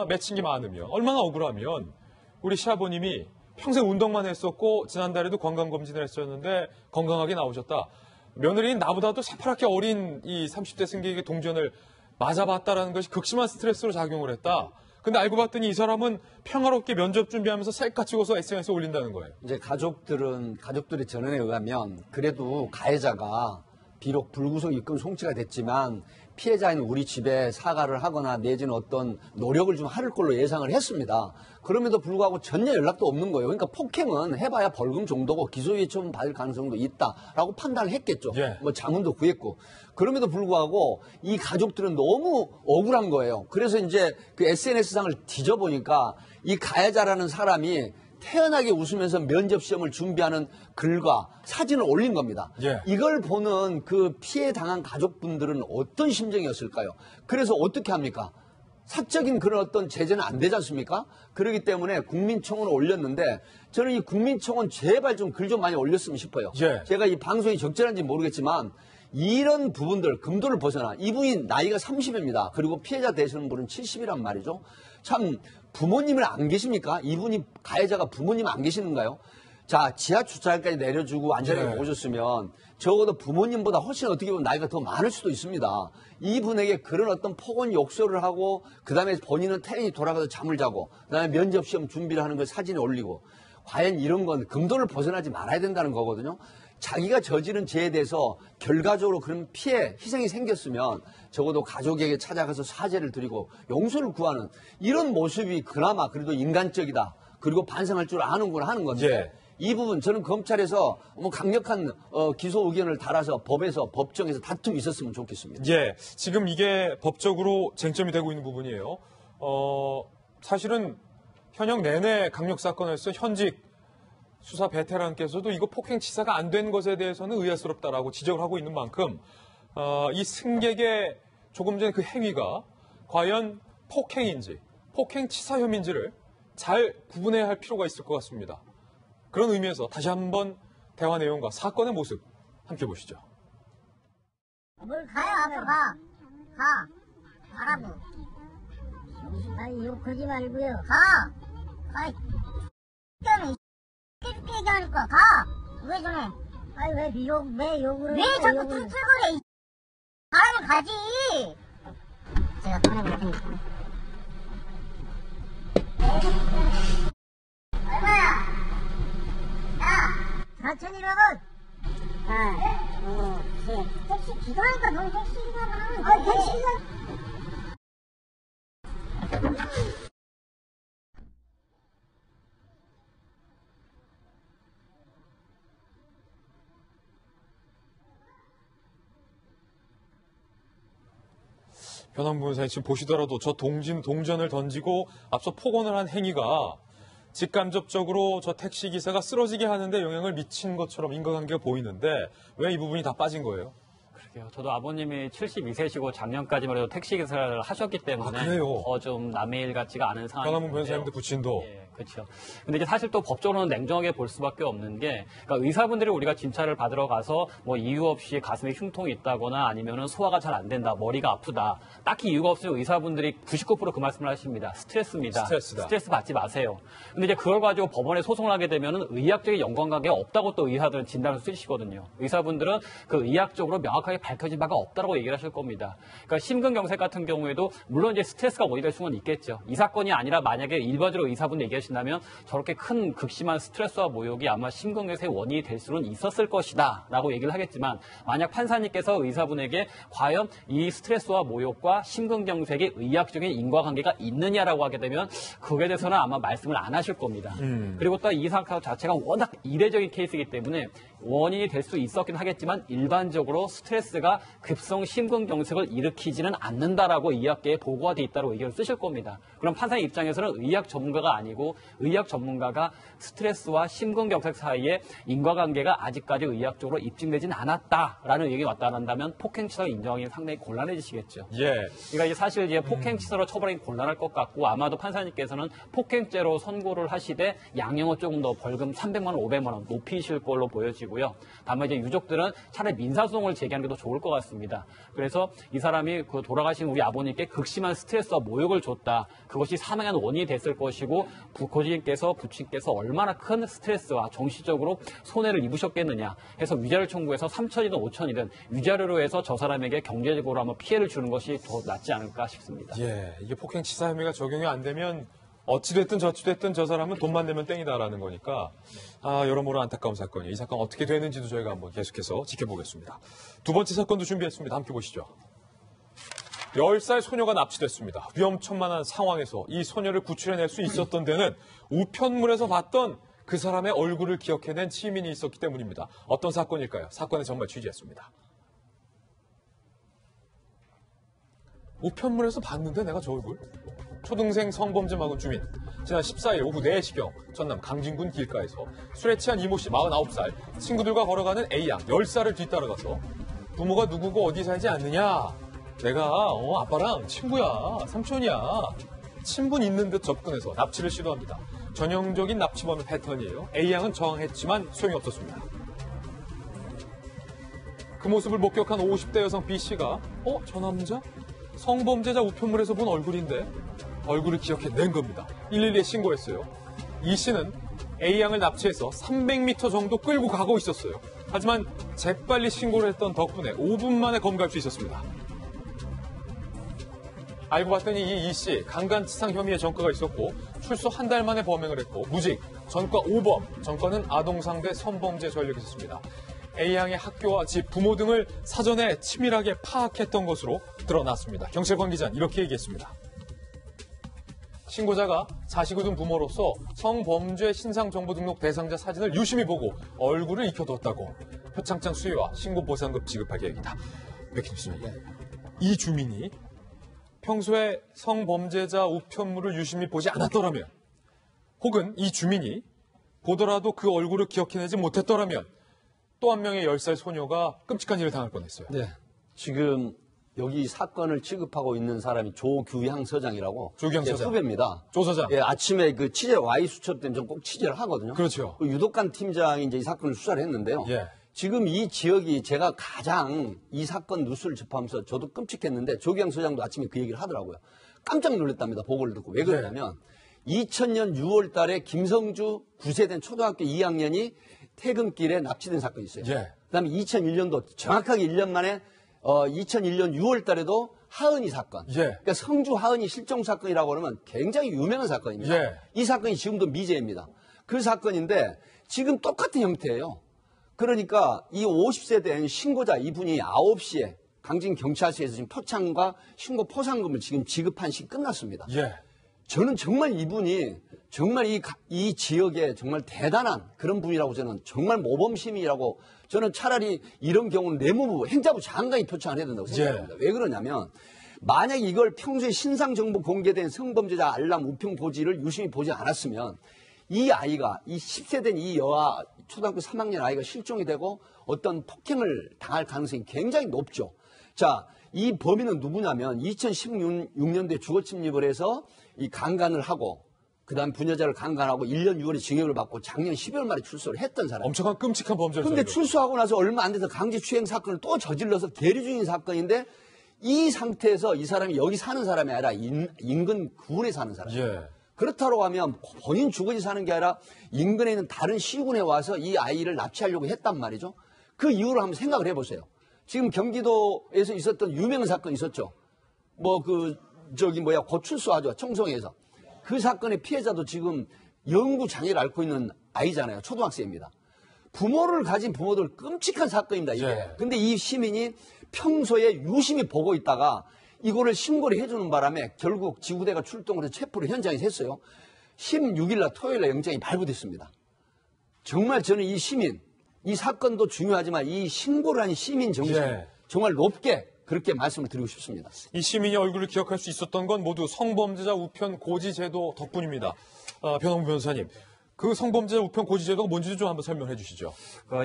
S1: 맺힌 게 많으면, 얼마나 억울하면 우리 시아버님이 평생 운동만 했었고 지난달에도 건강검진을 했었는데 건강하게 나오셨다. 며느리는 나보다도 새파랗게 어린 이 30대 승객에게 동전을 맞아봤다라는 것이 극심한 스트레스로 작용을 했다. 근데 알고 봤더니 이 사람은 평화롭게 면접 준비하면서 셀카 찍어서 SNS에 올린다는 거예요.
S13: 이제 가족들의 전언에 의하면 그래도 가해자가 비록 불구속 입금 송치가 됐지만 피해자인 우리 집에 사과를 하거나 내지는 어떤 노력을 좀 할 걸로 예상을 했습니다. 그럼에도 불구하고 전혀 연락도 없는 거예요. 그러니까 폭행은 해봐야 벌금 정도고 기소유예 처분 받을 가능성도 있다라고 판단을 했겠죠. 뭐 자문도 구했고. 그럼에도 불구하고 이 가족들은 너무 억울한 거예요. 그래서 이제 그 SNS상을 뒤져보니까 이 가해자라는 사람이 태연하게 웃으면서 면접 시험을 준비하는 글과 사진을 올린 겁니다. 이걸 보는 그 피해 당한 가족분들은 어떤 심정이었을까요? 그래서 어떻게 합니까? 사적인 그런 어떤 제재는 안 되지 않습니까? 그렇기 때문에 국민청원을 올렸는데 저는 이 국민청원 제발 좀 글 좀 많이 올렸으면 싶어요. 제가 이 방송이 적절한지 모르겠지만 이런 부분들 금도를 벗어나 이분이 나이가 30입니다. 그리고 피해자 되시는 분은 70이란 말이죠. 참 부모님을 안 계십니까? 이분이 가해자가 부모님 안 계시는가요? 자, 지하 주차장까지 내려주고 안전하게 모셨으면 적어도 부모님보다 훨씬 어떻게 보면 나이가 더 많을 수도 있습니다. 이분에게 그런 어떤 폭언 욕설을 하고 그다음에 본인은 태연히 돌아가서 잠을 자고 그다음에 면접 시험 준비를 하는 걸 사진에 올리고 과연 이런 건 금도를 벗어나지 말아야 된다는 거거든요. 자기가 저지른 죄에 대해서 결과적으로 그런 피해, 희생이 생겼으면 적어도 가족에게 찾아가서 사죄를 드리고 용서를 구하는 이런 모습이 그나마 그래도 인간적이다. 그리고 반성할 줄 아는구나 하는 건데 이 부분 저는 검찰에서 뭐 강력한 기소 의견을 달아서 법에서 법정에서 다툼이 있었으면 좋겠습니다.
S1: 지금 이게 법적으로 쟁점이 되고 있는 부분이에요. 사실은 현역 내내 강력 사건에서 현직 수사 베테랑께서도 이거 폭행치사가 안 된 것에 대해서는 의아스럽다라고 지적을 하고 있는 만큼 이 승객의 조금 전 그 행위가 과연 폭행인지 폭행치사 혐의인지를 잘 구분해야 할 필요가 있을 것 같습니다. 그런 의미에서 다시 한번 대화 내용과 사건의 모습 함께 보시죠.
S17: 뭘 가요 앞으로 가 가라고. 아니 욕 그러지 말고요. 가 때문에 이렇게 얘기하니까 가. 왜 저래? 아니 왜 욕을 왜 자꾸 툴툴거려. 가라면 가지. 제가 보내볼 테니까. 얼마야? 4,100원. 택시 기사니까 넌 택시 기사가. 택시 기사.
S1: 변환부 변호사님 지금 보시더라도 저 동전을 던지고 앞서 폭언을 한 행위가 직간접적으로 저 택시기사가 쓰러지게 하는데 영향을 미친 것처럼 인과관계가 보이는데 왜 이 부분이 다 빠진 거예요?
S8: 그러게요. 저도 아버님이 72세시고 작년까지만 해도 택시기사를 하셨기 때문에
S1: 그래요?
S8: 좀 남의 일 같지가 않은 상황인데요.
S1: 변환부 변호사님도 부친도.
S8: 그렇죠. 근데 이제 사실 또 법적으로는 냉정하게 볼 수밖에 없는 게, 그러니까 의사분들이 우리가 진찰을 받으러 가서 뭐 이유 없이 가슴에 흉통이 있다거나 아니면은 소화가 잘 안 된다, 머리가 아프다, 딱히 이유가 없으면 의사분들이 99% 그 말씀을 하십니다. 스트레스입니다.
S1: 스트레스다.
S8: 스트레스 받지 마세요. 근데 이제 그걸 가지고 법원에 소송을 하게 되면은 의학적인 연관관계가 없다고 또 의사들은 진단을 쓰시거든요. 의사분들은 그 의학적으로 명확하게 밝혀진 바가 없다라고 얘기를 하실 겁니다. 그러니까 심근경색 같은 경우에도 물론 이제 스트레스가 원인이 될 수는 있겠죠. 이 사건이 아니라 만약에 일반적으로 의사분 얘기하신다면 저렇게 큰 극심한 스트레스와 모욕이 아마 심근경색의 원인이 될 수는 있었을 것이다 라고 얘기를 하겠지만 만약 판사님께서 의사분에게 과연 이 스트레스와 모욕과 심근경색의 의학적인 인과관계가 있느냐라고 하게 되면 그거에 대해서는 아마 말씀을 안 하실 겁니다. 그리고 또 이 사건 자체가 워낙 이례적인 케이스이기 때문에 원인이 될 수 있었긴 하겠지만 일반적으로 스트레스가 급성 심근경색을 일으키지는 않는다라고 의학계에 보고가 돼 있다고 의견을 쓰실 겁니다. 그럼 판사의 입장에서는 의학 전문가가 아니고 의학 전문가가 스트레스와 심근경색 사이에 인과관계가 아직까지 의학적으로 입증되진 않았다라는 의견이 왔다는다면 폭행치사를 인정하기는 상당히 곤란해지시겠죠.
S1: 예.
S8: 그러니까 이제 사실 이제 폭행치사로 처벌하기 곤란할 것 같고 아마도 판사님께서는 폭행죄로 선고를 하시되 양형은 조금 더 벌금 300만 원, 500만 원 높이실 걸로 보여지고요. 다만 이제 유족들은 차라리 민사소송을 제기하는 게 더 좋을 것 같습니다. 그래서 이 사람이 그 돌아가신 우리 아버님께 극심한 스트레스와 모욕을 줬다. 그것이 사망의 원인이 됐을 것이고 고지인께서 부친께서 얼마나 큰 스트레스와 정신적으로 손해를 입으셨겠느냐 해서 위자료 청구해서 3천이든 5천이든 위자료로 해서 저 사람에게 경제적으로 한번 피해를 주는 것이 더 낫지 않을까 싶습니다.
S1: 예, 이게 폭행치사 혐의가 적용이 안 되면 어찌됐든 저찌됐든 저 사람은 돈만 내면 땡이다라는 거니까 여러모로 안타까운 사건이에요. 이 사건 어떻게 되는지도 저희가 한번 계속해서 지켜보겠습니다. 두 번째 사건도 준비했습니다. 함께 보시죠. 10살 소녀가 납치됐습니다. 위험천만한 상황에서 이 소녀를 구출해낼 수 있었던 데는 우편물에서 봤던 그 사람의 얼굴을 기억해낸 시민이 있었기 때문입니다. 어떤 사건일까요? 사건을 정말 취재했습니다. 우편물에서 봤는데 내가 저 얼굴? 초등생 성범죄 막은 주민. 지난 14일 오후 4시경 전남 강진군 길가에서 술에 취한 이모 씨 49살, 친구들과 걸어가는 A양 10살을 뒤따라가서 부모가 누구고 어디 살지 않느냐? 내가 아빠랑 친구야, 삼촌이야. 친분 있는 듯 접근해서 납치를 시도합니다. 전형적인 납치범의 패턴이에요. A양은 저항했지만 소용이 없었습니다. 그 모습을 목격한 50대 여성 B씨가 저 남자? 성범죄자 우편물에서 본 얼굴인데 얼굴을 기억해낸 겁니다. 112에 신고했어요. 이 씨는 A양을 납치해서 300m 정도 끌고 가고 있었어요. 하지만 재빨리 신고를 했던 덕분에 5분 만에 검거할 수 있었습니다. 알고 봤더니 이 씨 강간치상 혐의의 전과가 있었고 출소 한 달 만에 범행을 했고 무직, 전과 5범, 전과는 아동상대 성범죄 전력이 있었습니다. A양의 학교와 집, 부모 등을 사전에 치밀하게 파악했던 것으로 드러났습니다. 경찰 관계자는 이렇게 얘기했습니다. 신고자가 자식을 둔 부모로서 성범죄 신상정보등록 대상자 사진을 유심히 보고 얼굴을 익혀뒀다고 표창장 수여와 신고보상금 지급할 계획이다. 맥히니스입니다. 이 주민이 평소에 성범죄자 우편물을 유심히 보지 않았더라면 혹은 이 주민이 보더라도 그 얼굴을 기억해내지 못했더라면 또 한 명의 10살 소녀가 끔찍한 일을 당할 뻔했어요.
S14: 네. 지금 여기 사건을 취급하고 있는 사람이 조규향 서장이라고.
S1: 조규향
S14: 제
S1: 서장.
S14: 후배입니다.
S1: 조 서장.
S14: 예, 아침에 그 취재 Y 수첩 때문에 좀 꼭 취재를 하거든요.
S1: 그렇죠.
S14: 그 유독관 팀장이 이제 이 사건을 수사를 했는데요.
S1: 예.
S14: 지금 이 지역이 제가 가장 이 사건 뉴스를 접하면서 저도 끔찍했는데 조규향 서장도 아침에 그 얘기를 하더라고요. 깜짝 놀랐답니다. 보고를 듣고. 왜 그러냐면 2000년 6월 달에 김성주 9세된 초등학교 2학년이 퇴근길에 납치된 사건이 있어요.
S1: 예.
S14: 그다음에 2001년도 정확하게 1년 만에 2001년 6월 달에도 하은이 사건.
S1: 예.
S14: 그러니까 성주 하은이 실종 사건이라고 하면 굉장히 유명한 사건입니다.
S1: 예.
S14: 이 사건이 지금도 미제입니다. 그 사건인데 지금 똑같은 형태예요. 그러니까 이 50세 된 신고자 이분이 9시에 강진경찰서에서 지금 표창과 신고 포상금을 지금 지급한 시 끝났습니다.
S1: 예.
S14: 저는 정말 이분이 정말 이 지역에 정말 대단한 그런 분이라고 저는 정말 모범시민이라고 저는 차라리 이런 경우는 내무부, 행자부 장관이 표창을 해야 된다고 생각합니다. 왜 그러냐면 만약에 이걸 평소에 신상정보 공개된 성범죄자 알람 우편 보지를 유심히 보지 않았으면 이 아이가 이 10세 된 이 여아 초등학교 3학년 아이가 실종이 되고 어떤 폭행을 당할 가능성이 굉장히 높죠. 자, 이 범인은 누구냐면 2016년도에 주거 침입을 해서 이 강간을 하고 그다음 부녀자를 강간하고 1년 6월에 징역을 받고 작년 12월 말에 출소를 했던 사람.
S1: 엄청난 끔찍한 범죄를.
S14: 그런데 출소하고 나서 얼마 안 돼서 강제추행 사건을 또 저질러서 계류 중인 사건인데 이 상태에서 이 사람이 여기 사는 사람이 아니라 인근 구에 사는 사람.
S1: 예.
S14: 그렇다고 하면 본인 주거지 사는 게 아니라 인근에 있는 다른 시군에 와서 이 아이를 납치하려고 했단 말이죠. 그 이유를 한번 생각을 해보세요. 지금 경기도에서 있었던 유명 사건 있었죠. 고출소 하죠. 청송에서. 그 사건의 피해자도 지금 영구 장애를 앓고 있는 아이잖아요. 초등학생입니다. 부모를 가진 부모들 끔찍한 사건입니다, 이게.
S1: 예.
S14: 근데 이 시민이 평소에 유심히 보고 있다가 이거를 신고를 해주는 바람에 결국 지구대가 출동을 해서 체포를 현장에서 했어요. 16일 날 토요일 날 영장이 발부됐습니다. 정말 저는 이 시민, 이 사건도 중요하지만 이 신고를 한 시민 정신
S1: 예.
S14: 정말 높게 그렇게 말씀을 드리고 싶습니다.
S1: 이 시민이 얼굴을 기억할 수 있었던 건 모두 성범죄자 우편 고지 제도 덕분입니다. 변호무 변호사님, 그 성범죄자 우편 고지 제도가 뭔지 좀 한번 설명해 주시죠.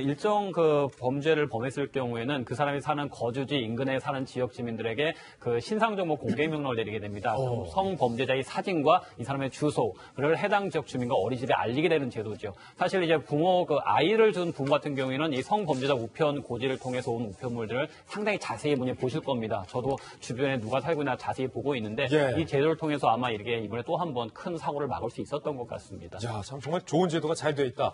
S8: 일정 범죄를 범했을 경우에는 그 사람이 사는 거주지 인근에 사는 지역 지민들에게 신상정보 공개 명령을 내리게 됩니다. 그럼 성범죄자의 사진과 이 사람의 주소를 해당 지역 주민과 어린이집에 알리게 되는 제도죠. 사실 이제 아이를 둔 부모 같은 경우에는 이 성범죄자 우편 고지를 통해서 온 우편물들을 상당히 자세히 보실 겁니다. 저도 주변에 누가 살고 있나 자세히 보고 있는데
S1: 예.
S8: 이 제도를 통해서 아마 이번에 또 한 번 큰 사고를 막을 수 있었던 것 같습니다.
S1: 자, 정말 좋은 제도가 잘 되어 있다.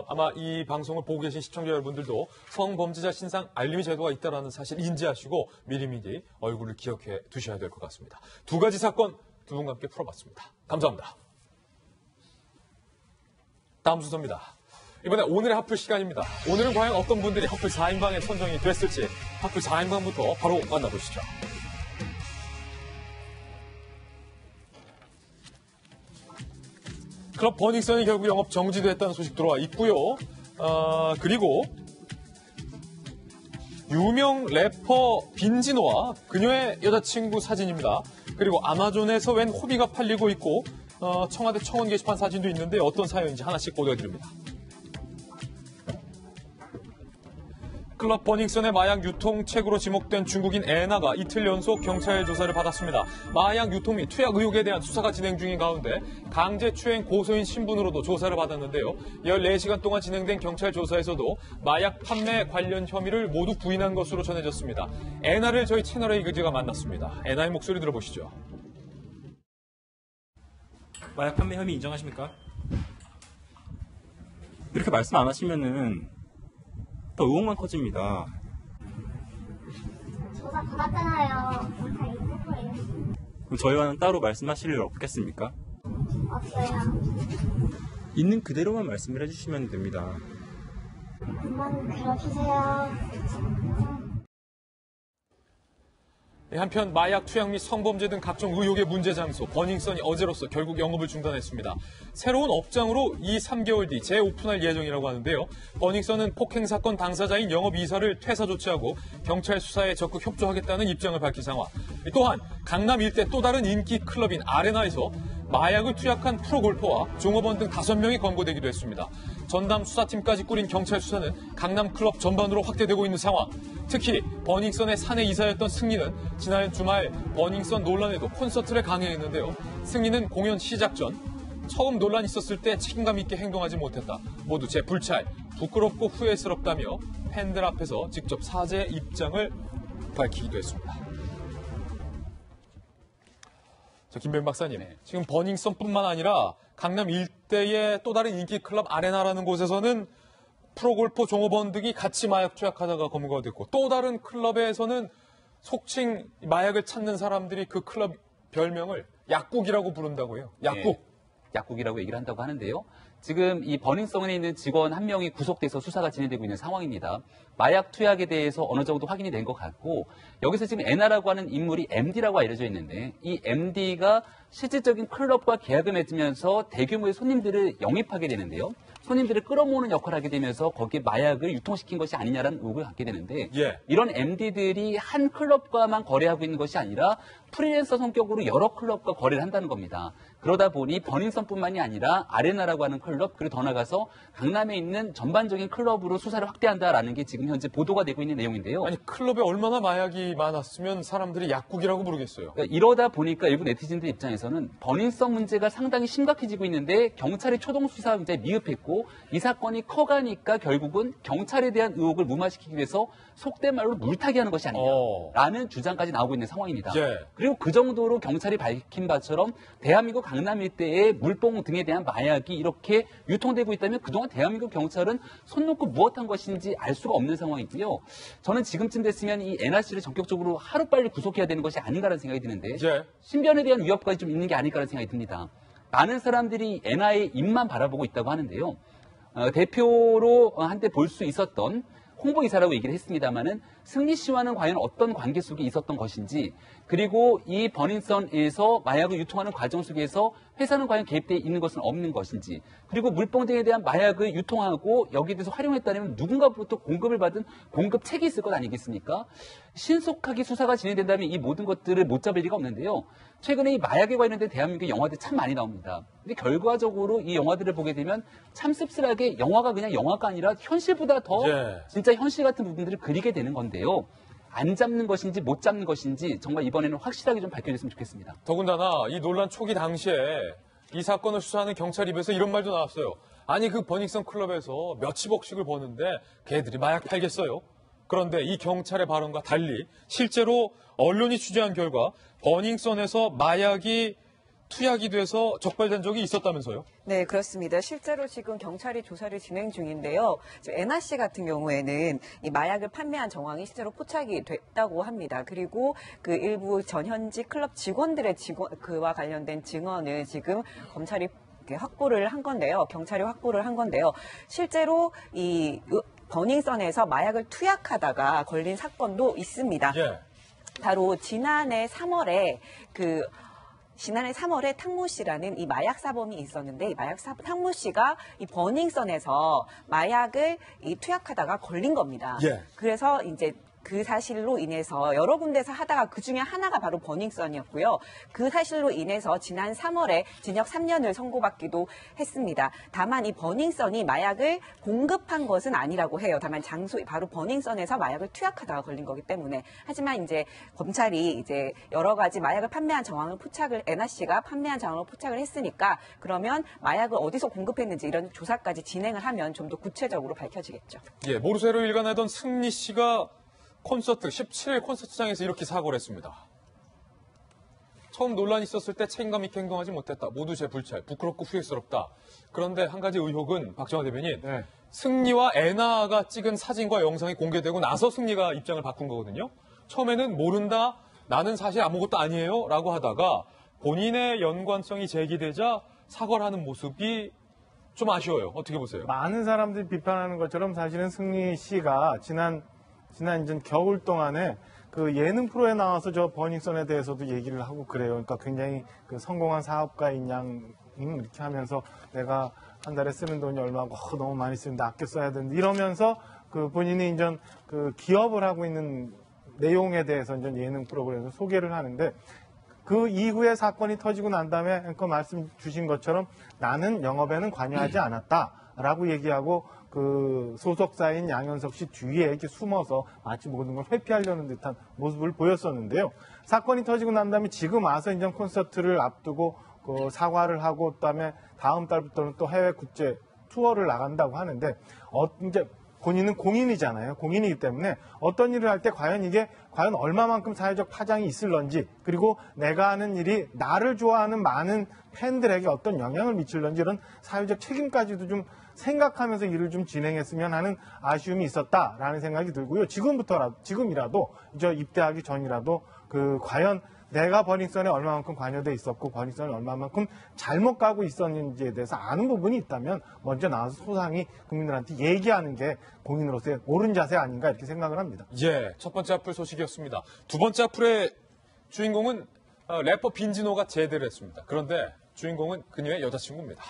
S1: 아마 이 방송을 보고 계신 시청자 여러분들도 성범죄자 신상 알림이 제도가 있다는 사실 인지하시고 미리미리 얼굴을 기억해 두셔야 될 것 같습니다. 두 가지 사건 두 분과 함께 풀어봤습니다. 감사합니다. 다음 순서입니다. 이번에 오늘의 핫플 시간입니다. 오늘은 과연 어떤 분들이 핫플 4인방에 선정이 됐을지 핫플 4인방부터 바로 만나보시죠. 클럽 버닝썬이 결국 영업 정지됐다는 소식 들어와 있고요. 그리고 유명 래퍼 빈지노와 그녀의 여자친구 사진입니다. 그리고 아마존에서 웬 호비가 팔리고 있고 청와대 청원 게시판 사진도 있는데 어떤 사연인지 하나씩 보여드립니다. 클럽 버닝썬의 마약 유통책으로 지목된 중국인 애나가 이틀 연속 경찰 조사를 받았습니다. 마약 유통 및 투약 의혹에 대한 수사가 진행 중인 가운데 강제추행 고소인 신분으로도 조사를 받았는데요. 14시간 동안 진행된 경찰 조사에서도 마약 판매 관련 혐의를 모두 부인한 것으로 전해졌습니다. 애나를 저희 채널A 그제가 만났습니다. 애나의 목소리 들어보시죠.
S18: 마약 판매 혐의 인정하십니까? 이렇게 말씀 안 하시면은 더 의혹만 커집니다.
S17: 조사 받았잖아요. 다 있을 거예요.
S18: 그럼 저희와는 따로 말씀하실 일 없겠습니까?
S17: 없어요.
S18: 있는 그대로만 말씀을 해주시면 됩니다.
S17: 그만 그러주세요.
S1: 한편 마약 투약 및 성범죄 등 각종 의혹의 문제 장소 버닝썬이 어제로서 결국 영업을 중단했습니다. 새로운 업장으로 3개월 뒤 재오픈할 예정이라고 하는데요. 버닝썬은 폭행 사건 당사자인 영업이사를 퇴사 조치하고 경찰 수사에 적극 협조하겠다는 입장을 밝힌 상황. 또한 강남 일대 또 다른 인기 클럽인 아레나에서 마약을 투약한 프로골퍼와 종업원 등 5명이 검거되기도 했습니다. 전담 수사팀까지 꾸린 경찰 수사는 강남 클럽 전반으로 확대되고 있는 상황. 특히 버닝썬의 사내 이사였던 승리는 지난 주말 버닝썬 논란에도 콘서트를 강행했는데요. 승리는 공연 시작 전 처음 논란이 있었을 때 책임감 있게 행동하지 못했다. 모두 제 불찰, 부끄럽고 후회스럽다며 팬들 앞에서 직접 사죄의 입장을 밝히기도 했습니다. 김변 박사님, 지금 버닝썬뿐만 아니라 강남 일대의 또 다른 인기 클럽 아레나라는 곳에서는 프로골퍼 종업원 등이 같이 마약 투약하다가 검거가 됐고 또 다른 클럽에서는 속칭 마약을 찾는 사람들이 그 클럽 별명을 약국이라고 부른다고 해요. 약국.
S4: 네, 약국이라고 얘기를 한다고 하는데요. 지금 이 버닝썬에 있는 직원 한 명이 구속돼서 수사가 진행되고 있는 상황입니다. 마약 투약에 대해서 어느 정도 확인이 된 것 같고 여기서 지금 애나라고 하는 인물이 MD라고 알려져 있는데 이 MD가 실질적인 클럽과 계약을 맺으면서 대규모의 손님들을 영입하게 되는데요. 손님들을 끌어모으는 역할을 하게 되면서 거기에 마약을 유통시킨 것이 아니냐라는 의혹을 갖게 되는데 이런 MD들이 한 클럽과만 거래하고 있는 것이 아니라 프리랜서 성격으로 여러 클럽과 거래를 한다는 겁니다. 그러다 보니 버닝썬뿐만이 아니라 아레나라고 하는 클럽 그리고 더 나가서 강남에 있는 전반적인 클럽으로 수사를 확대한다라는 게 지금 현재 보도가 되고 있는 내용인데요.
S1: 아니 클럽에 얼마나 마약이 많았으면 사람들이 약국이라고 부르겠어요.
S4: 그러니까 이러다 보니까 일부 네티즌들 입장에서는 버닝썬 문제가 상당히 심각해지고 있는데 경찰이 초동 수사 굉장히 미흡했고 이 사건이 커가니까 결국은 경찰에 대한 의혹을 무마시키기 위해서 속된 말로 물타기 하는 것이 아니냐라는 주장까지 나오고 있는 상황입니다. 그리고 그 정도로 경찰이 밝힌 바처럼 대한민국 강남 일대에 물뽕 등에 대한 마약이 이렇게 유통되고 있다면 그동안 대한민국 경찰은 손 놓고 무엇한 것인지 알 수가 없는 상황이고요. 저는 지금쯤 됐으면 이 NRC를 전격적으로 하루빨리 구속해야 되는 것이 아닌가라는 생각이 드는데 신변에 대한 위협까지 좀 있는 게 아닐까라는 생각이 듭니다. 많은 사람들이 NR의 입만 바라보고 있다고 하는데요. 대표로 한때 볼 수 있었던 홍보이사라고 얘기를 했습니다마는 승리 씨와는 과연 어떤 관계 속에 있었던 것인지, 그리고 이 버닝썬에서 마약을 유통하는 과정 속에서 회사는 과연 개입되어 있는 것은 없는 것인지, 그리고 물뽕 등에 대한 마약을 유통하고 여기에 대해서 활용했다면 누군가부터 공급을 받은 공급책이 있을 것 아니겠습니까? 신속하게 수사가 진행된다면 이 모든 것들을 못 잡을 리가 없는데요. 최근에 이 마약에 관련된 대한민국의 영화들이 참 많이 나옵니다. 근데 결과적으로 이 영화들을 보게 되면 참 씁쓸하게 영화가 그냥 영화가 아니라 현실보다 더 진짜 현실 같은 부분들을 그리게 되는 건데요. 안 잡는 것인지 못 잡는 것인지 정말 이번에는 확실하게 좀 밝혀졌으면 좋겠습니다.
S1: 더군다나 이 논란 초기 당시에 이 사건을 수사하는 경찰 입에서 이런 말도 나왔어요. 아니 그 버닝썬 클럽에서 몇십억씩을 버는데 걔들이 마약 팔겠어요? 그런데 이 경찰의 발언과 달리 실제로 언론이 취재한 결과 버닝썬에서 마약이 투약이 돼서 적발된 적이 있었다면서요?
S3: 네, 그렇습니다. 실제로 지금 경찰이 조사를 진행 중인데요. NRC 같은 경우에는 이 마약을 판매한 정황이 실제로 포착이 됐다고 합니다. 그리고 그 일부 전현직 클럽 직원들의 그와 관련된 증언을 지금 검찰이 확보를 한 건데요. 경찰이 확보를 한 건데요. 실제로 이 버닝썬에서 마약을 투약하다가 걸린 사건도 있습니다. 바로 지난해 3월에 탕모 씨라는 이 마약 사범이 있었는데, 이 탕모 씨가 이 버닝썬에서 마약을 투약하다가 걸린 겁니다. 그래서 이제 그 사실로 인해서 여러 군데서 하다가 그 중에 하나가 바로 버닝썬이었고요. 그 사실로 인해서 지난 3월에 징역 3년을 선고받기도 했습니다. 다만 이 버닝썬이 마약을 공급한 것은 아니라고 해요. 다만 바로 버닝썬에서 마약을 투약하다가 걸린 거기 때문에. 하지만 이제 검찰이 이제 여러 가지 마약을 판매한 정황을 NRC가 판매한 정황을 포착을 했으니까 그러면 마약을 어디서 공급했는지 이런 조사까지 진행을 하면 좀 더 구체적으로 밝혀지겠죠.
S1: 모르쇠로 일관하던 승리 씨가 17일 콘서트장에서 이렇게 사과를 했습니다. 처음 논란이 있었을 때 책임감 있게 행동하지 못했다. 모두 제 불찰. 부끄럽고 후회스럽다. 그런데 한 가지 의혹은 박정화 대변인, 승리와 애나가 찍은 사진과 영상이 공개되고 나서 승리가 입장을 바꾼 거거든요. 처음에는 모른다, 나는 사실 아무것도 아니에요 라고 하다가 본인의 연관성이 제기되자 사과를 하는 모습이 좀 아쉬워요. 어떻게 보세요?
S2: 많은 사람들이 비판하는 것처럼 사실은 승리 씨가 지난 이제 겨울 동안에 그 예능 프로에 나와서 저 버닝썬에 대해서도 얘기를 하고 그래요. 그러니까 굉장히 그 성공한 사업가인 양 이렇게 하면서 내가 한 달에 쓰는 돈이 얼마고 너무 많이 쓰는데 아껴 써야 되는데 이러면서 그 본인이 이제 그 기업을 하고 있는 내용에 대해서 이제 예능 프로그램에서 소개를 하는데, 그 이후에 사건이 터지고 난 다음에 그 말씀 주신 것처럼 나는 영업에는 관여하지 않았다라고 얘기하고 그 소속사인 양현석 씨 뒤에 이렇게 숨어서 마치 모든 걸 회피하려는 듯한 모습을 보였었는데요. 사건이 터지고 난 다음에 지금 와서 이제 콘서트를 앞두고 그 사과를 하고 그다음에 다음 달부터는 또 해외 국제 투어를 나간다고 하는데, 이제 본인은 공인이잖아요. 공인이기 때문에 어떤 일을 할 때 과연 이게 얼마만큼 사회적 파장이 있을런지, 그리고 내가 하는 일이 나를 좋아하는 많은 팬들에게 어떤 영향을 미칠런지 이런 사회적 책임까지도 좀 생각하면서 일을 좀 진행했으면 하는 아쉬움이 있었다라는 생각이 들고요. 지금이라도 입대하기 전이라도 과연 내가 버닝썬에 얼마만큼 관여돼 있었고 버닝썬이 얼마만큼 잘못 가고 있었는지에 대해서 아는 부분이 있다면 먼저 나와서 소상히 국민들한테 얘기하는 게 공인으로서의 옳은 자세 아닌가 이렇게 생각을 합니다.
S1: 첫 번째 악플 소식이었습니다. 두 번째 악플의 주인공은 래퍼 빈지노가 제대를 했습니다. 그런데 주인공은 그녀의 여자친구입니다.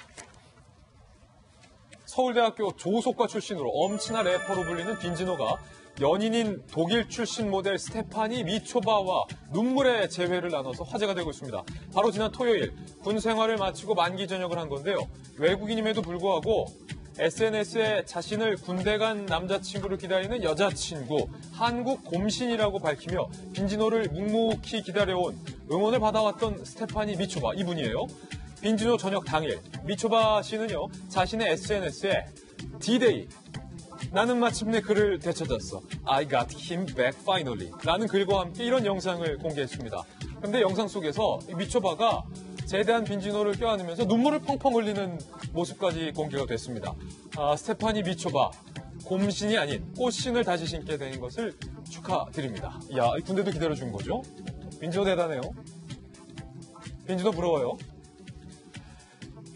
S1: 서울대학교 조속과 출신으로 엄친아 래퍼로 불리는 빈지노가 연인인 독일 출신 모델 스테파니 미초바와 눈물의 재회를 나눠서 화제가 되고 있습니다. 바로 지난 토요일 군 생활을 마치고 만기 전역을 한 건데요. 외국인임에도 불구하고 SNS에 자신을 군대 간 남자친구를 기다리는 여자친구, 한국 곰신이라고 밝히며 빈지노를 묵묵히 기다려온 응원을 받아왔던 스테파니 미초바, 이분이에요. 빈지노 저녁 당일 미초바 씨는요, 자신의 SNS에 D-Day, 나는 마침내 그를 되찾았어. I got him back finally. 라는 글과 함께 이런 영상을 공개했습니다. 그런데 영상 속에서 미초바가 제대한 빈지노를 껴안으면서 눈물을 펑펑 흘리는 모습까지 공개가 됐습니다. 스테파니 미초바, 곰신이 아닌 꽃신을 다시 신게 된 것을 축하드립니다. 이야, 군대도 기다려준 거죠? 빈지노 대단해요. 빈지노 부러워요.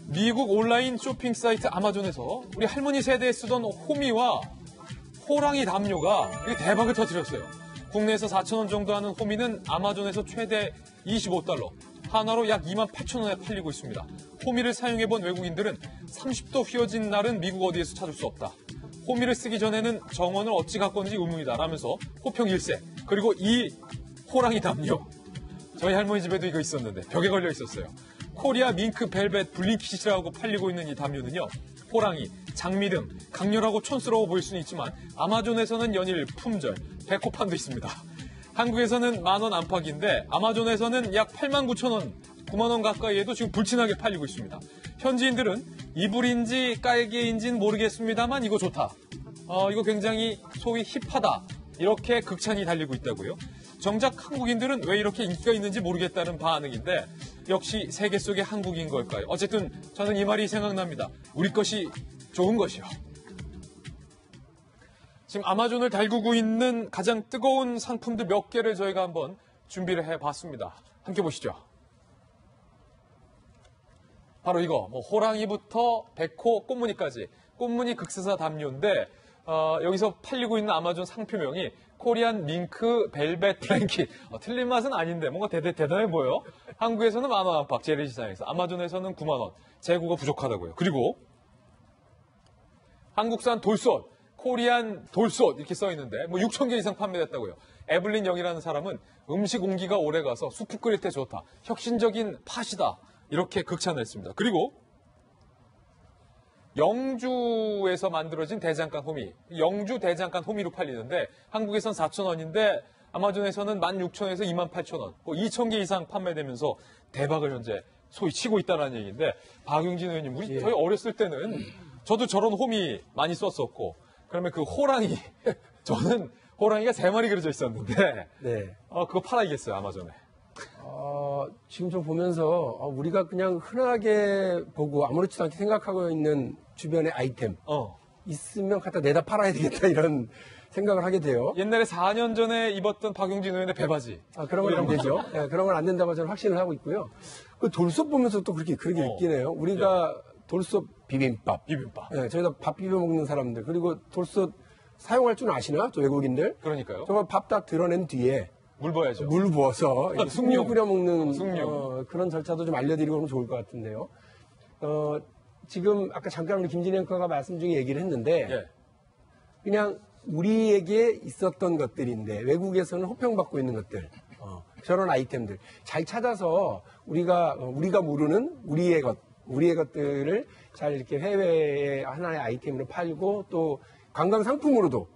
S1: 미국 온라인 쇼핑 사이트 아마존에서 우리 할머니 세대에 쓰던 호미와 호랑이 담요가 대박을 터뜨렸어요. 국내에서 4,000원 정도 하는 호미는 아마존에서 최대 25달러, 한화로 약 28,000원에 팔리고 있습니다. 호미를 사용해본 외국인들은 30도 휘어진 날은 미국 어디에서 찾을 수 없다. 호미를 쓰기 전에는 정원을 어찌 가꿨는지 의문이다 라면서 호평 일세. 그리고 이 호랑이 담요. 저희 할머니 집에도 이거 있었는데 벽에 걸려 있었어요. 코리아 밍크 벨벳 블링킷이라고 팔리고 있는 이 담요는요. 호랑이, 장미 등 강렬하고 촌스러워 보일 수는 있지만 아마존에서는 연일 품절, 백호판도 있습니다. 한국에서는 10,000원 안팎인데 아마존에서는 약 89,000원, 90,000원 가까이에도 지금 불친하게 팔리고 있습니다. 현지인들은 이불인지 깔개인지는 모르겠습니다만 이거 좋다. 이거 굉장히 소위 힙하다. 이렇게 극찬이 달리고 있다고요. 정작 한국인들은 왜 이렇게 인기가 있는지 모르겠다는 반응인데 역시 세계 속의 한국인 걸까요? 어쨌든 저는 이 말이 생각납니다. 우리 것이 좋은 것이요. 지금 아마존을 달구고 있는 가장 뜨거운 상품들 몇 개를 저희가 한번 준비를 해봤습니다. 함께 보시죠. 바로 이거, 호랑이부터 백호, 꽃무늬까지. 꽃무늬 극세사 담요인데 여기서 팔리고 있는 아마존 상표명이 코리안 밍크 벨벳 블랭킷. 틀린 맛은 아닌데 뭔가 대단해 보여. 한국에서는 10,000원 안팎 재래시장에서, 아마존에서는 90,000원. 재고가 부족하다고요. 그리고 한국산 돌솥, 코리안 돌솥 이렇게 써 있는데 6,000개 이상 판매됐다고요. 에블린 영이라는 사람은 음식 온기가 오래가서 수프 끓일 때 좋다. 혁신적인 팥이다. 이렇게 극찬을 했습니다. 그리고 영주에서 만들어진 대장간 호미, 영주 대장간 호미로 팔리는데 한국에선 4,000원인데 아마존에서는 16,000원에서 28,000원, 2,000개 이상 판매되면서 대박을 현재 소위 치고 있다는 얘기인데 박용진 의원님, 우리 저희 어렸을 때는 저도 저런 호미 많이 썼었고 그러면 그 호랑이, 저는 호랑이가 3마리 그려져 있었는데 그거 팔아야겠어요, 아마존에.
S5: 지금 좀 보면서 우리가 그냥 흔하게 보고 아무렇지도 않게 생각하고 있는 주변의 아이템 있으면 갖다 내다 팔아야 되겠다 이런 생각을 하게 돼요.
S1: 옛날에 4년 전에 입었던 박용진 의원의 배바지.
S5: 그런 건 안 되죠. 그런 건 안 된다고 저는 확신을 하고 있고요. 그 돌솥 보면서 또 그렇게 느끼네요. 우리가 돌솥 비빔밥. 저희가 밥 비벼 먹는 사람들. 그리고 돌솥 사용할 줄 아시나? 저 외국인들.
S1: 그러니까요.
S5: 정말 밥 딱 드러낸 뒤에
S1: 물 부어야죠.
S5: 물 부어서 숭늉 끓여 먹는
S1: 숭늉.
S5: 그런 절차도 좀 알려드리고 그러면 좋을 것 같은데요. 지금 아까 잠깐 우리 김진애 앵커가 말씀 중에 얘기를 했는데 그냥 우리에게 있었던 것들인데 외국에서는 호평받고 있는 것들, 저런 아이템들 잘 찾아서 우리가 모르는 우리의 것들을 잘 이렇게 해외의 하나의 아이템으로 팔고 또 관광 상품으로도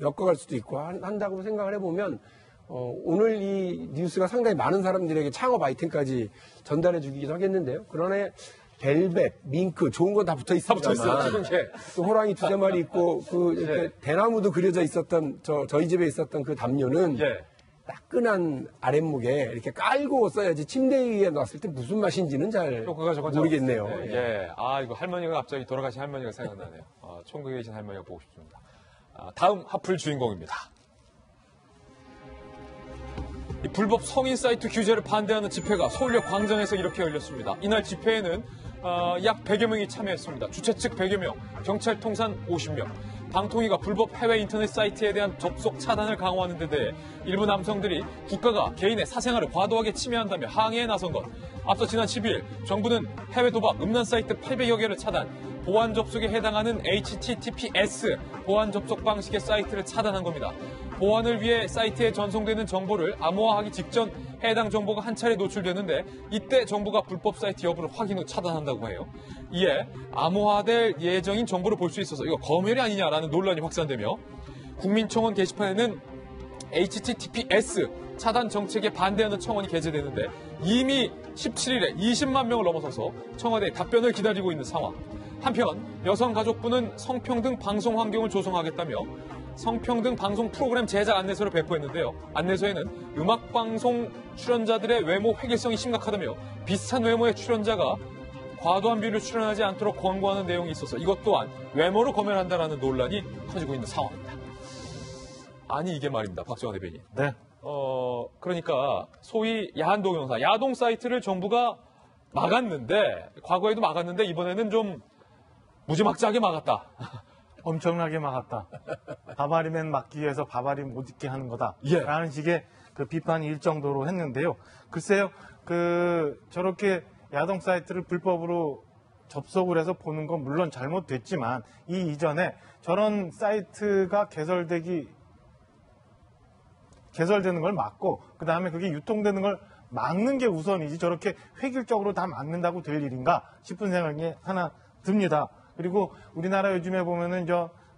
S5: 엮어갈 수도 있고 한다고 생각을 해보면 오늘 이 뉴스가 상당히 많은 사람들에게 창업 아이템까지 전달해 주기도 하겠는데요. 그러나 벨벳, 밍크 좋은 건 다 붙어 있습니다만 또 호랑이 2마리 있고 이렇게 대나무도 그려져 있었던 저희 집에 있었던 그 담요는 따끈한 아랫목에 이렇게 깔고 써야지 침대 위에 놨을 때 무슨 맛인지는 잘 모르겠네요.
S1: 이거 할머니가 갑자기 돌아가신 할머니가 생각나네요. 천국에 계신 할머니가 보고 싶습니다. 다음 하플 주인공입니다. 이 불법 성인 사이트 규제를 반대하는 집회가 서울역 광장에서 이렇게 열렸습니다. 이날 집회에는 약 100여 명이 참여했습니다. 주최 측 100여 명, 경찰 통산 50명. 방통위가 불법 해외 인터넷 사이트에 대한 접속 차단을 강화하는 데 대해 일부 남성들이 국가가 개인의 사생활을 과도하게 침해한다며 항의에 나선 것. 앞서 지난 10일 정부는 해외 도박 음란 사이트 800여 개를 차단, 보안 접속에 해당하는 HTTPS 보안 접속 방식의 사이트를 차단한 겁니다. 보안을 위해 사이트에 전송되는 정보를 암호화하기 직전 해당 정보가 한 차례 노출되는데 이때 정부가 불법 사이트 여부를 확인 후 차단한다고 해요. 이에 암호화될 예정인 정보를 볼 수 있어서 이거 검열이 아니냐라는 논란이 확산되며 국민청원 게시판에는 HTTPS 차단 정책에 반대하는 청원이 게재되는데 이미 17일에 20만 명을 넘어서서 청와대에 답변을 기다리고 있는 상황. 한편 여성가족부는 성평등 방송 환경을 조성하겠다며 성평등 방송 프로그램 제작 안내서를 배포했는데요. 안내서에는 음악방송 출연자들의 외모 획일성이 심각하다며 비슷한 외모의 출연자가 과도한 비율로 출연하지 않도록 권고하는 내용이 있어서 이것 또한 외모로 검열한다라는 논란이 커지고 있는 상황입니다. 아니 이게 말입니다. 박정환 대변인.
S2: 네.
S1: 그러니까 소위 야한 동영상, 야동 사이트를 정부가 막았는데 과거에도 막았는데 이번에는 좀 무지막지하게 막았다.
S2: 엄청나게 막았다. 바바리맨 막기 위해서 바바리 못 있게 하는 거다.
S1: 예.
S2: 라는 식의 그 비판이 일정도로 했는데요. 글쎄요, 저렇게 야동 사이트를 불법으로 접속을 해서 보는 건 물론 잘못됐지만 이 이전에 저런 사이트가 개설되는 걸 막고 그 다음에 그게 유통되는 걸 막는 게 우선이지 저렇게 획일적으로 다 막는다고 될 일인가 싶은 생각이 하나 듭니다. 그리고 우리나라 요즘에 보면은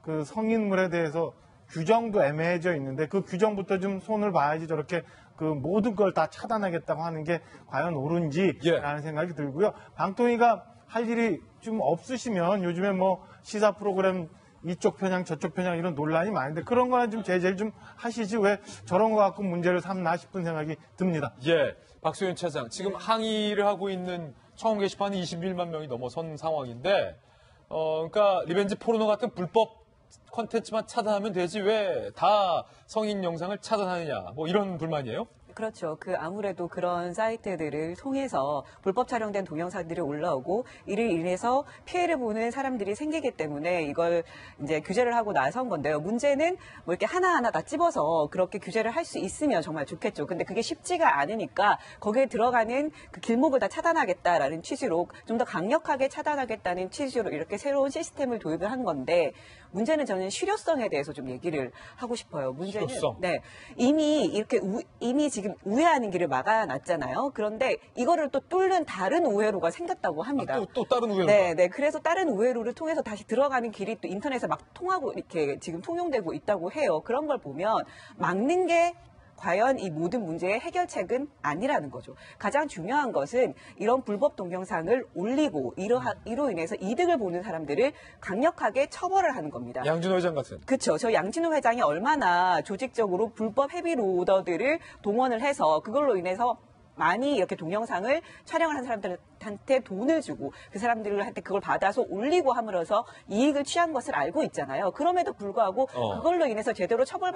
S2: 그 성인물에 대해서 규정도 애매해져 있는데 그 규정부터 좀 손을 봐야지 저렇게 그 모든 걸 다 차단하겠다고 하는 게 과연 옳은지라는 생각이 들고요. 방통위가 할 일이 좀 없으시면 요즘에 뭐 시사 프로그램 이쪽 편향 저쪽 편향 이런 논란이 많은데 그런 거는 좀 제재를 좀 하시지 왜 저런 거 갖고 문제를 삼나 싶은 생각이 듭니다.
S1: 예, 박소연 차장 지금 항의를 하고 있는 청원 게시판이 21만 명이 넘어선 상황인데 그러니까 리벤지 포르노 같은 불법 콘텐츠만 차단하면 되지 왜 다 성인 영상을 차단하느냐 뭐 이런 불만이에요?
S3: 그렇죠. 아무래도 그런 사이트들을 통해서 불법 촬영된 동영상들이 올라오고 이를 인해서 피해를 보는 사람들이 생기기 때문에 이걸 이제 규제를 하고 나선 건데요. 문제는 뭐 이렇게 하나하나 다 찝어서 그렇게 규제를 할 수 있으면 정말 좋겠죠. 근데 그게 쉽지가 않으니까 거기에 들어가는 그 길목을 다 차단하겠다라는 취지로 좀 더 강력하게 차단하겠다는 취지로 이렇게 새로운 시스템을 도입을 한 건데 문제는 저는 실효성에 대해서 좀 얘기를 하고 싶어요. 문제는
S1: 실효성.
S3: 네. 이미 지금 우회하는 길을 막아놨잖아요. 그런데 이거를 또 뚫는 다른 우회로가 생겼다고 합니다.
S1: 또 다른 우회로?
S3: 네. 그래서 다른 우회로를 통해서 다시 들어가는 길이 또 인터넷에 막 통하고 이렇게 지금 통용되고 있다고 해요. 그런 걸 보면 막는 게 과연 이 모든 문제의 해결책은 아니라는 거죠. 가장 중요한 것은 이런 불법 동영상을 올리고 이로 인해서 이득을 보는 사람들을 강력하게 처벌을 하는 겁니다.
S1: 양진호 회장 같은.
S3: 그렇죠. 저 양진호 회장이 얼마나 조직적으로 불법 헤비로더들을 동원을 해서 그걸로 인해서 많이 이렇게 동영상을 촬영을 한 사람들한테 돈을 주고 그 사람들한테 그걸 받아서 올리고 함으로써 이익을 취한 것을 알고 있잖아요. 그럼에도 불구하고 그걸로 인해서 제대로 처벌을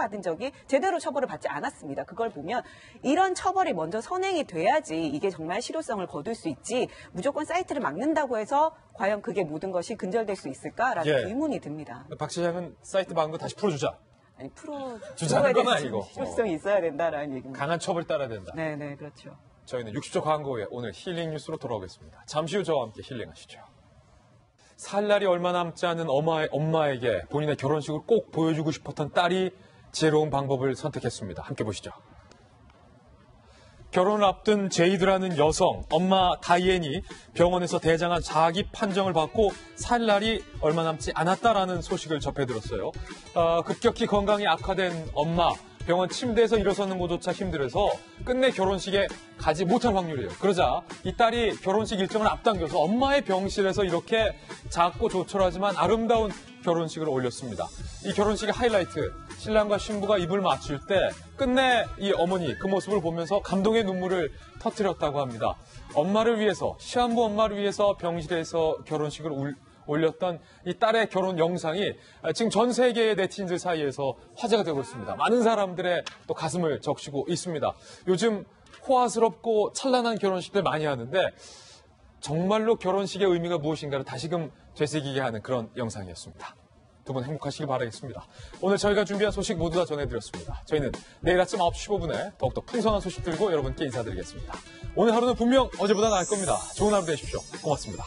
S3: 받지 않았습니다. 그걸 보면 이런 처벌이 먼저 선행이 돼야지 이게 정말 실효성을 거둘 수 있지 무조건 사이트를 막는다고 해서 과연 그게 모든 것이 근절될 수 있을까라는 의문이 듭니다.
S1: 박 시장은 사이트 막은 거 다시 풀어주자.
S3: 아니
S1: 주자는 건 아니고
S3: 실효성이 있어야 된다라는 얘기입니다.
S1: 강한 처벌 따라야 된다.
S3: 네, 그렇죠.
S1: 저희는 60초 광고 후에 오늘 힐링 뉴스로 돌아오겠습니다. 잠시 후 저와 함께 힐링하시죠. 살 날이 얼마 남지 않은 엄마에게 본인의 결혼식을 꼭 보여주고 싶었던 딸이 지혜로운 방법을 선택했습니다. 함께 보시죠. 결혼을 앞둔 제이드라는 여성, 엄마 다이앤이 병원에서 대장암 4기 판정을 받고 살 날이 얼마 남지 않았다라는 소식을 접해 들었어요. 급격히 건강이 악화된 엄마, 병원 침대에서 일어서는 것조차 힘들어서 끝내 결혼식에 가지 못할 확률이에요. 그러자 이 딸이 결혼식 일정을 앞당겨서 엄마의 병실에서 이렇게 작고 조촐하지만 아름다운 결혼식을 올렸습니다. 이 결혼식의 하이라이트, 신랑과 신부가 입을 맞출 때 끝내 이 어머니 그 모습을 보면서 감동의 눈물을 터뜨렸다고 합니다. 엄마를 위해서, 시한부 엄마를 위해서 병실에서 결혼식을 올렸던 이 딸의 결혼 영상이 지금 전 세계의 네티즌들 사이에서 화제가 되고 있습니다. 많은 사람들의 또 가슴을 적시고 있습니다. 요즘 호화스럽고 찬란한 결혼식들 많이 하는데 정말로 결혼식의 의미가 무엇인가를 다시금 되새기게 하는 그런 영상이었습니다. 두 분 행복하시길 바라겠습니다. 오늘 저희가 준비한 소식 모두 다 전해드렸습니다. 저희는 내일 아침 9시 15분에 더욱더 풍성한 소식 들고 여러분께 인사드리겠습니다. 오늘 하루는 분명 어제보다 나을 겁니다. 좋은 하루 되십시오. 고맙습니다.